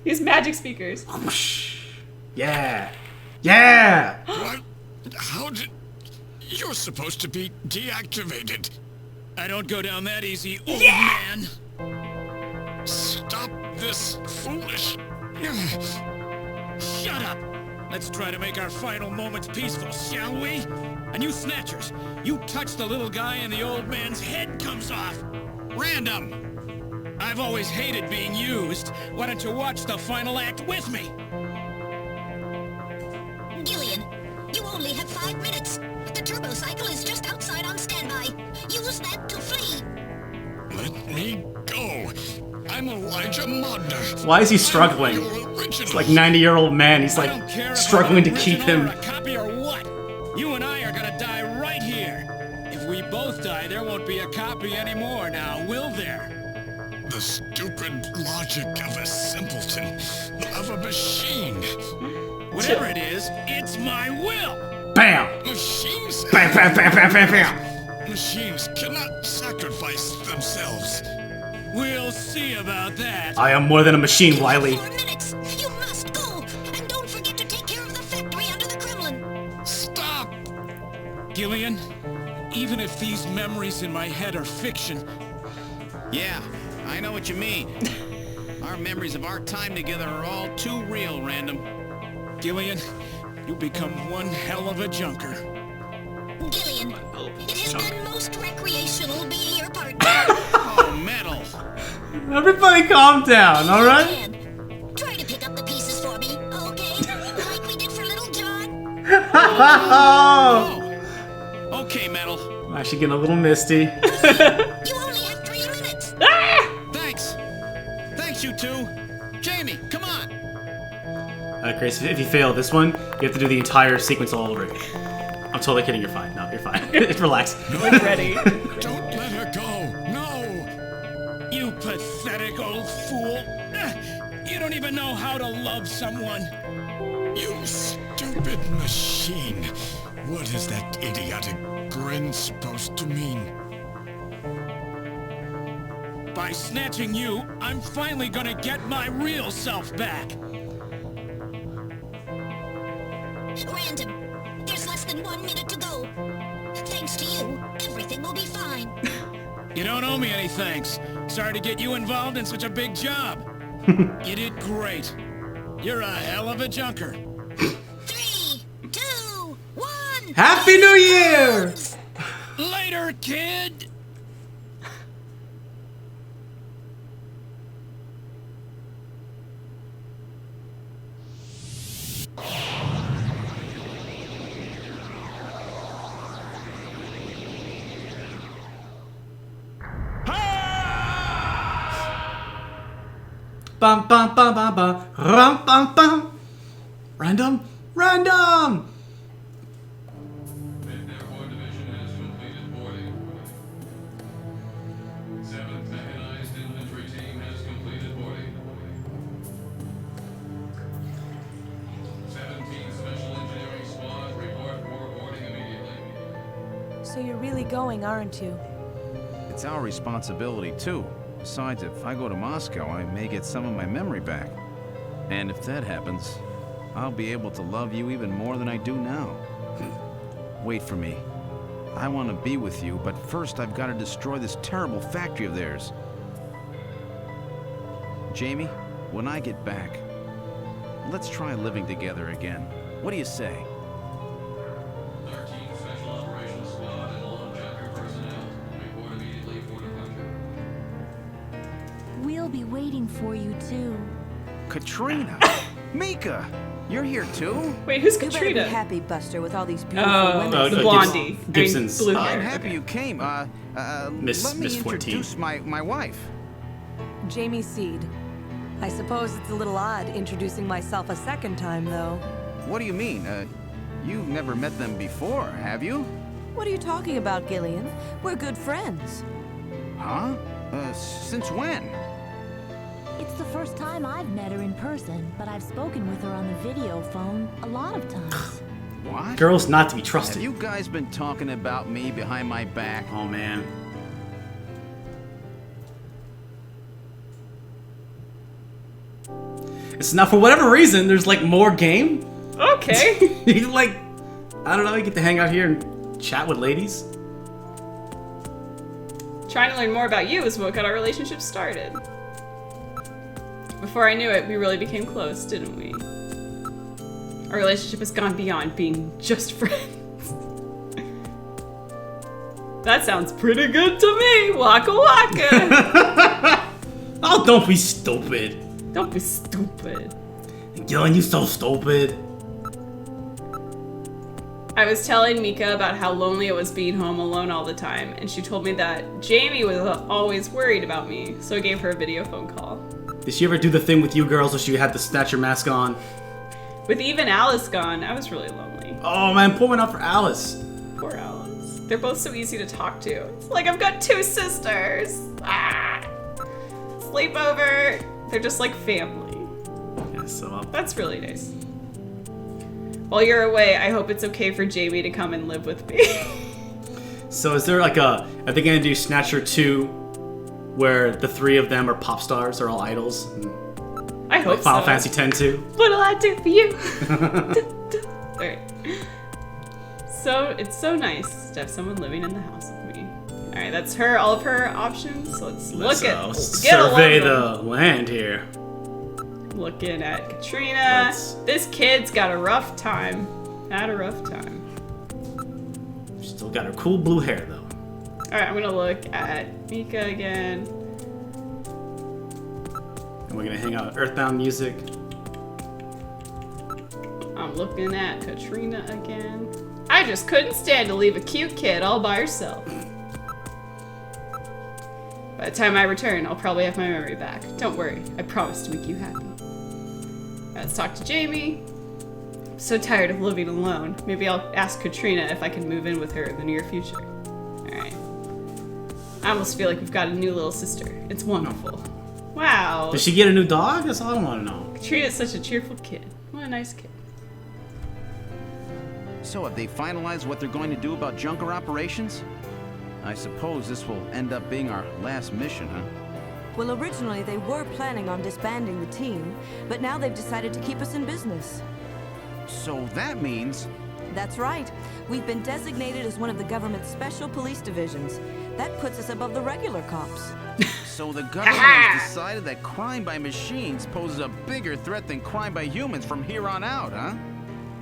These magic speakers. Yeah. Yeah. What? How did... You're supposed to be deactivated. I don't go down that easy, old man. Stop this foolish... Shut up. Let's try to make our final moments peaceful, shall we? And you Snatchers, you touch the little guy and the old man's head comes off. Random. I've always hated being used. Why don't you watch the final act with me? Gillian, you only have 5 minutes. The turbo cycle is just outside on standby. Use that to flee. Let me go. I'm Elijah Modner. Why is he struggling? I'm your original. It's like 90-year-old man. He's I like don't care if struggling to I'm keep original him. or a copy or what. You stupid logic of a simpleton, of a machine. Whatever it is, it's my will. Bam! Machines? Bam, bam, bam, bam, bam, bam! Machines cannot sacrifice themselves. We'll see about that. I am more than a machine, Wiley. 4 minutes. You must go. And don't forget to take care of the factory under the Kremlin. Stop! Gillian, even if these memories in my head are fiction... Yeah, I know what you mean. Our memories of our time together are all too real, Random. Gillian, you become one hell of a junker. Gillian, it has been most recreational being your partner. Oh, metal. Everybody calm down, alright? And try to pick up the pieces for me, okay? Like we did for Little John. Oh! Oh. Okay, Metal. I'm actually getting a little misty. You only have 3 minutes. Thanks. Thanks, you two. Jamie, come on. Grace, if you fail this one, you have to do the entire sequence all over again. I'm totally kidding, you're fine. No, you're fine. Relax. I'm ready. Don't let her go! No! You pathetic old fool. You don't even know how to love someone. You stupid machine! What is that idiotic grin supposed to mean? By snatching you, I'm finally gonna get my real self back. Random, there's less than 1 minute to go. Thanks to you, everything will be fine. You don't owe me any thanks. Sorry to get you involved in such a big job. You did great. You're a hell of a junker. 3, 2, 1. Happy New Year! Later, kid! Bum bum bum bum bum rum bum bum. Random, random. Airborne Division has completed boarding. 7th Mechanized Infantry Team has completed boarding. 17th Special Engineering Squad report for boarding immediately. So you're really going, aren't you? It's our responsibility, too. Besides, if I go to Moscow, I may get some of my memory back. And if that happens, I'll be able to love you even more than I do now. Wait for me. I want to be with you, but first I've got to destroy this terrible factory of theirs. Jamie, when I get back, let's try living together again. What do you say? 13th Special Operations Squad and all Junker personnel report immediately for departure. We'll be waiting for you, too. Katrina! Mika! You're here, too? Wait, who's You better Katrina? be happy, Buster, with all these beautiful women. Oh, the blondie. Gibson's. Blue I'm hair. happy Okay. you came. Miss let me 14. introduce my wife. Jamie Seed. I suppose it's a little odd introducing myself a second time, though. What do you mean? You've never met them before, have you? What are you talking about, Gillian? We're good friends. Huh? Since when? It's the first time I've met her in person, but I've spoken with her on the video phone a lot of times. What? Girls not to be Have trusted. you guys been talking about me behind my back? Oh man. It's not for whatever reason. There's like more game. Okay. You like, I don't know. You get to hang out here and chat with ladies. Trying to learn more about you is what got our relationship started. Before I knew it, we really became close, didn't we? Our relationship has gone beyond being just friends. That sounds pretty good to me. Waka waka. Oh, don't be stupid. Don't be stupid. Gillian, you so stupid. I was telling Mika about how lonely it was being home alone all the time, and she told me that Jamie was always worried about me, so I gave her a video phone call. Did she ever do the thing with you girls where she had the Snatcher mask on? With even Alice gone, I was really lonely. Oh man, pour one out for Alice. Poor Alice. They're both so easy to talk to. It's like I've got two sisters. Ah. sleepover. They're just like family. Yeah, so that's really nice. While you're away, I hope it's okay for Jamie to come and live with me. So is there like are they gonna do Snatcher 2 where the three of them are pop stars, they're all idols? I hope like Final so. Fantasy X too? What'll I do for you? Alright. So it's so nice to have someone living in the house with me. Alright, that's her, all of her options. So let's survey the land here. Looking at Katrina. This kid's got a rough time. Had a rough time. Still got her cool blue hair though. Alright, I'm gonna look at Mika again. And we're gonna hang out with Earthbound music. I'm looking at Katrina again. I just couldn't stand to leave a cute kid all by herself. By the time I return, I'll probably have my memory back. Don't worry, I promise to make you happy. Let's talk to Jamie. I'm so tired of living alone. Maybe I'll ask Katrina if I can move in with her in the near future. Alright. I almost feel like we've got a new little sister. It's wonderful. Wow. Did she get a new dog? That's all I want to know. Katrina's such a cheerful kid. What a nice kid. So have they finalized what they're going to do about Junker operations? I suppose this will end up being our last mission, huh? Well, originally they were planning on disbanding the team, but now they've decided to keep us in business. So that means... That's right. We've been designated as one of the government's special police divisions. That puts us above the regular cops. So the government has decided that crime by machines poses a bigger threat than crime by humans from here on out, huh?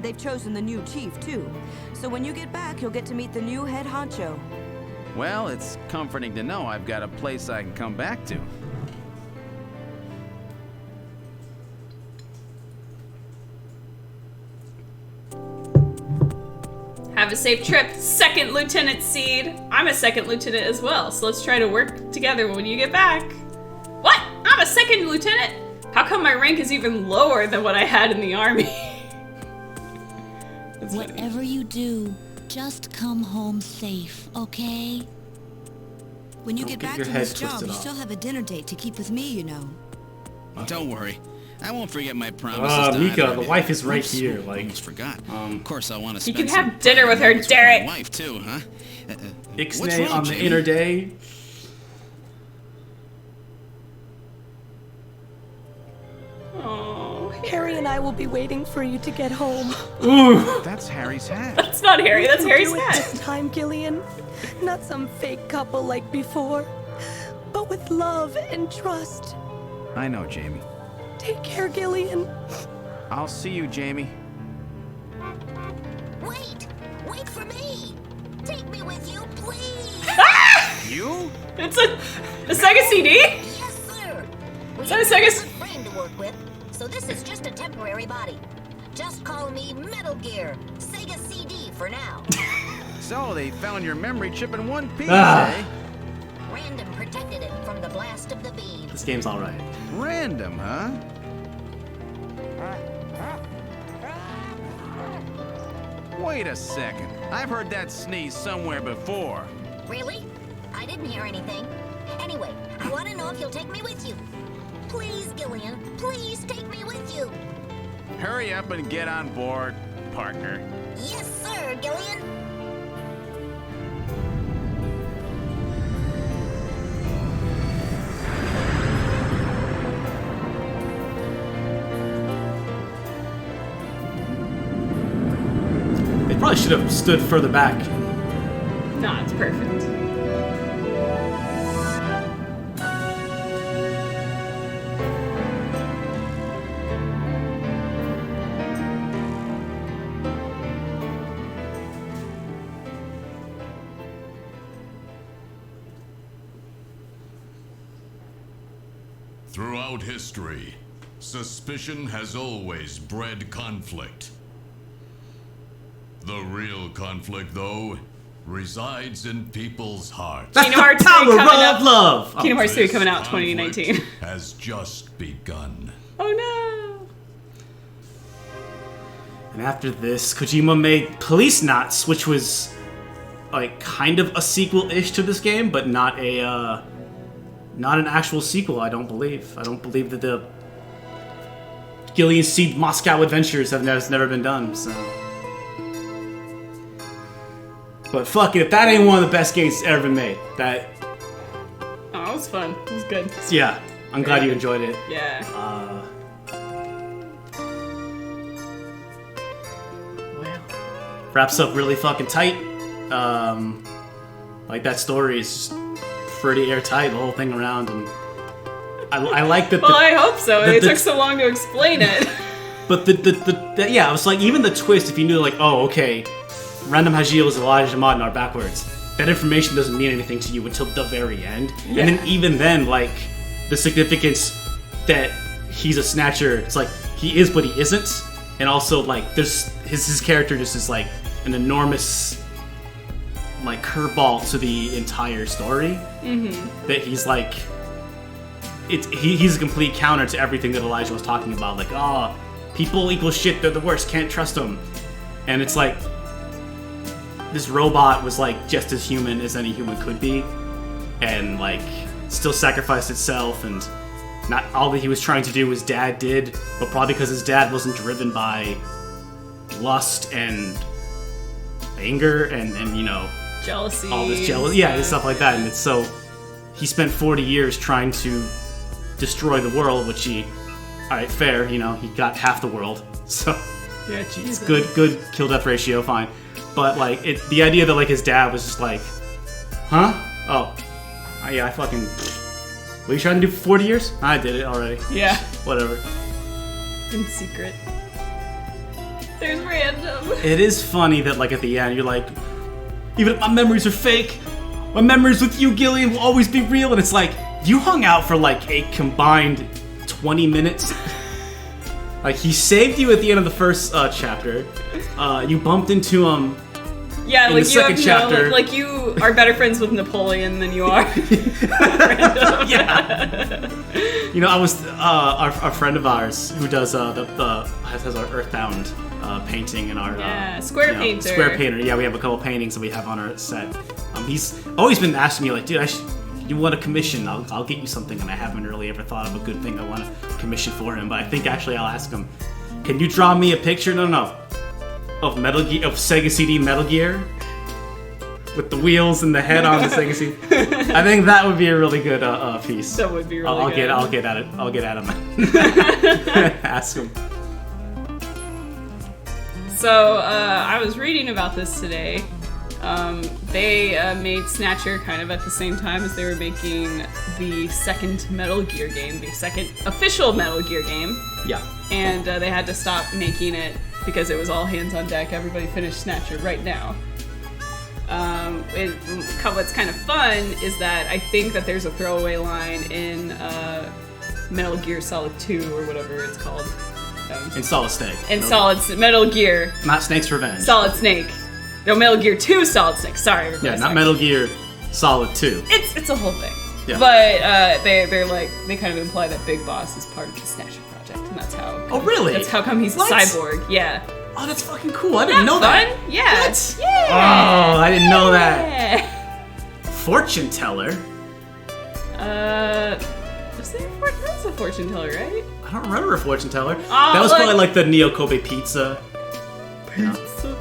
They've chosen the new chief, too. So when you get back, you'll get to meet the new head honcho. Well, it's comforting to know I've got a place I can come back to. Have a safe trip, Second Lieutenant Seed. I'm a second lieutenant as well, so let's try to work together when you get back. What? I'm a second lieutenant? How come my rank is even lower than what I had in the army? Whatever you do, just come home safe, okay? When you get back to this job, you still have a dinner date to keep with me, you know. Don't worry. I won't forget my promises. Mika, the wife is right here. Like, almost forgot. Of course, I want to. You can have dinner with her, Derek. Wife too, huh? Ixnay on the inner day. Oh, Harry and I will be waiting for you to get home. Ooh, that's Harry's hat. That's not Harry. That's Harry's hat. This time, Gillian, not some fake couple like before, but with love and trust. I know, Jamie. Take care, Gillian. I'll see you, Jamie. Wait for me. Take me with you, please. You? It's a Sega CD? Yes, sir. Is that a Sega? Friend to work with, so this is just a temporary body. Just call me Metal Gear, Sega CD for now. So they found your memory chip in one piece, eh? Random protected it from the blast of the beam. This game's alright. Random, huh? Wait a second. I've heard that sneeze somewhere before. Really? I didn't hear anything. Anyway, I want to know if you'll take me with you. Please, Gillian, please take me with you. Hurry up and get on board, partner. Yes, sir, Gillian. They probably should have stood further back. Nah, it's perfect. Throughout history, suspicion has always bred conflict. The real conflict, though, resides in people's hearts. Kingdom Hearts 3 power coming of up. love. Kingdom Hearts 3 This coming out conflict 2019. has just begun. Oh no! And after this, Kojima made Police Knots, which was like kind of a sequel-ish to this game, but not a not an actual sequel, I don't believe. I don't believe that the Gillian Seed Moscow Adventures has never been done, so... But fuck it, if that ain't one of the best games ever been made, that... Oh, it was fun. It was good. Yeah, I'm glad you enjoyed it. Yeah. Wraps up really fucking tight. Like, that story is just pretty airtight, the whole thing around, and I like that. Well, I hope so. It took so long to explain it. But yeah, it was like, even the twist, if you knew, like, oh, okay, Random Hajil is Elijah Modnar backwards, that information doesn't mean anything to you until the very end. Yeah. And then even then, like, the significance that he's a Snatcher, it's like, he is but he isn't. And also, like, there's his character just is like an enormous, like, curveball to the entire story. Mm-hmm. That he's like, he's a complete counter to everything that Elijah was talking about. Like, oh, people equal shit, they're the worst, can't trust them. And it's like, this robot was like just as human as any human could be, and like still sacrificed itself, and not all that he was trying to do his dad did, but probably because his dad wasn't driven by lust and anger and you know, jealousy, all this jealousy, yeah, and stuff like that. And it's so he spent 40 years trying to destroy the world, which he, alright, fair, you know, he got half the world, so yeah, Jesus. It's good kill death ratio, fine. But like the idea that like his dad was just like, huh? Oh, yeah, I fucking. What are you trying to do for 40 years? I did it already. Yeah. Whatever. In secret. There's Random. It is funny that like at the end you're like, even if my memories are fake, my memories with you, Gillian, will always be real. And it's like, you hung out for like a combined 20 minutes. Like, he saved you at the end of the first chapter. You bumped into him. Yeah, in like the you second chapter. like you are better friends with Napoleon than you are. Yeah. You know, I was our friend of ours who does has our Earthbound painting in our square painter. Square painter. Yeah, we have a couple paintings that we have on our set. He's always been asking me like, dude, you want a commission? I'll get you something, and I haven't really ever thought of a good thing I want to commission for him. But I think actually I'll ask him, can you draw me a picture? No. Of Metal Gear, of Sega CD Metal Gear, with the wheels and the head on the Sega CD. I think that would be a really good piece. That would be really good. I'll get at it. I'll get at him. Ask him. So I was reading about this today. They made Snatcher kind of at the same time as they were making the second Metal Gear game, the second official Metal Gear game. Yeah. And they had to stop making it because it was all hands on deck. Everybody finished Snatcher right now. What's kind of fun is that I think that there's a throwaway line in Metal Gear Solid 2 or whatever it's called. In Solid Snake. Metal Gear. Not Snake's Revenge. Solid Snake. No, Metal Gear 2 Solid Snake. Sorry, everybody. Yeah, not Metal Gear Solid 2. It's a whole thing. Yeah. But they kind of imply that Big Boss is part of the Snatcher project, and that's how. Oh, really? That's how come he's a cyborg. Yeah. Oh, that's fucking cool. I didn't know that. Yeah. What? Yeah. Oh, I didn't know that. Fortune teller. That's a fortune teller, right? I don't remember a fortune teller. That was probably like the Neo Kobe pizza. Pizza.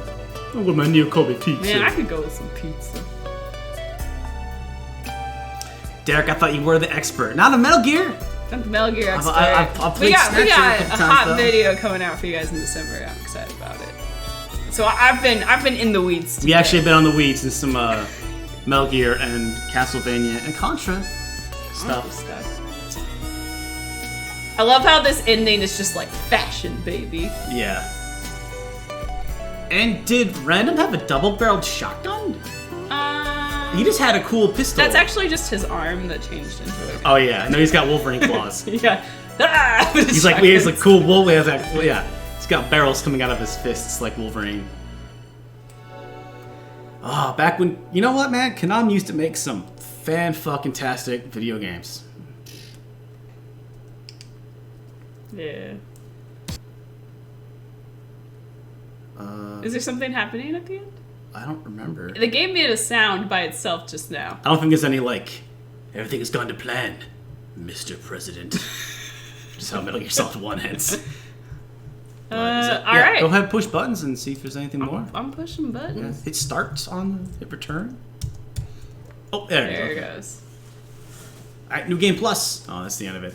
Oh, with my Neo Kobe pizza. Man, I could go with some pizza. Derek, I thought you were the expert. Not a Metal Gear. I'm the Metal Gear expert. I've we got Snatcher a hot though. video coming out for you guys in December. I'm excited about it. So I've been in the weeds today. We actually have been on the weeds in some Metal Gear and Castlevania and Contra stuff. I love how this ending is just like fashion, baby. Yeah. And did Random have a double-barreled shotgun? He just had a cool pistol. That's actually just his arm that changed into it. Oh yeah, no, he's got Wolverine claws. Yeah. He's like, he has like cool wolf. Yeah, he's got barrels coming out of his fists like Wolverine. Oh, back when, you know what, man? Konami used to make some fan-fucking-tastic video games. Yeah. Is there something happening at the end? I don't remember. The game made a sound by itself just now. I don't think there's any like Everything has gone to plan, Mr. President. Just how Metal Gear Solid 1 ends. All right. Go ahead, push buttons and see if there's anything more. I'm pushing buttons. Hit start on hit return. Oh, there it goes. goes. All right, new game plus. Oh, that's the end of it.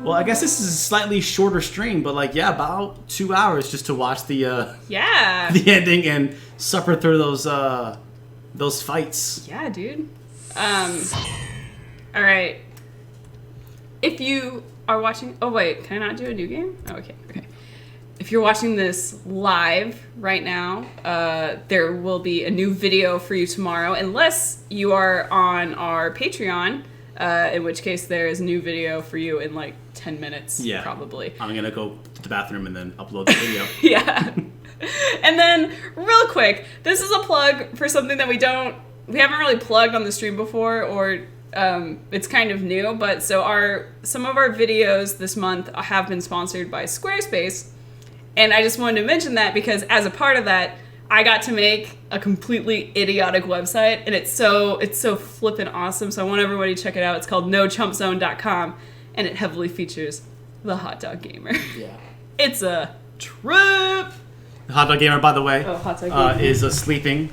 Well, I guess this is a slightly shorter stream, but like, yeah, about 2 hours just to watch the the ending and suffer through those fights. Yeah, dude. All right. If you are watching, oh wait, can I not do a new game? Oh, okay. If you're watching this live right now, there will be a new video for you tomorrow, unless you are on our Patreon. In which case, there is a new video for you in like 10 minutes, probably. I'm gonna go to the bathroom and then upload the video. Yeah. And then, real quick, this is a plug for something that we haven't really plugged on the stream before, or it's kind of new. But so some of our videos this month have been sponsored by Squarespace, and I just wanted to mention that because as a part of that, I got to make a completely idiotic website, and it's so flippin' awesome. So I want everybody to check it out. It's called nochumpzone.com, and it heavily features the Hot Dog Gamer. Yeah, it's a trip. The Hot Dog Gamer, by the way, Hot Dog Gamer. is sleeping.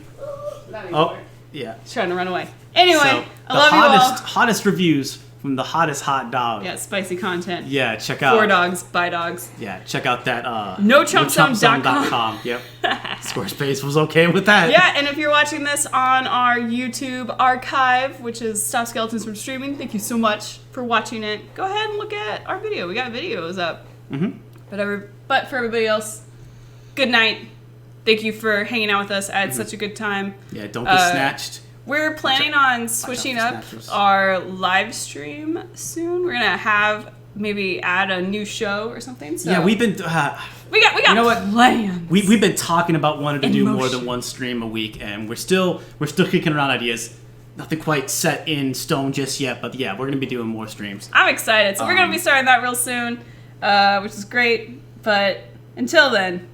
Oh, yeah, he's trying to run away. Anyway, so I love you all. Hottest reviews from the hottest hot dog. Yeah, spicy content. Yeah, check out 4 dogs, buy dogs. Yeah, check out that nochumpzone.com. Yep. Squarespace was okay with that. Yeah, and if you're watching this on our YouTube archive, which is Stop Skeletons from Streaming, thank you so much for watching it. Go ahead and look at our video. We got videos up. Mm-hmm. But for everybody else, good night. Thank you for hanging out with us. I had such a good time. Yeah, don't be snatched. We're planning on switching up our live stream soon. We're gonna maybe add a new show or something. So yeah, we've been. We got you know what? Plans. We've been talking about wanting to do more than one stream a week, and we're still kicking around ideas. Nothing quite set in stone just yet, but yeah, we're gonna be doing more streams. I'm excited. So we're gonna be starting that real soon, which is great. But until then,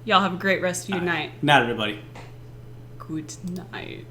y'all have a great rest of your night. Good night, everybody. Good night.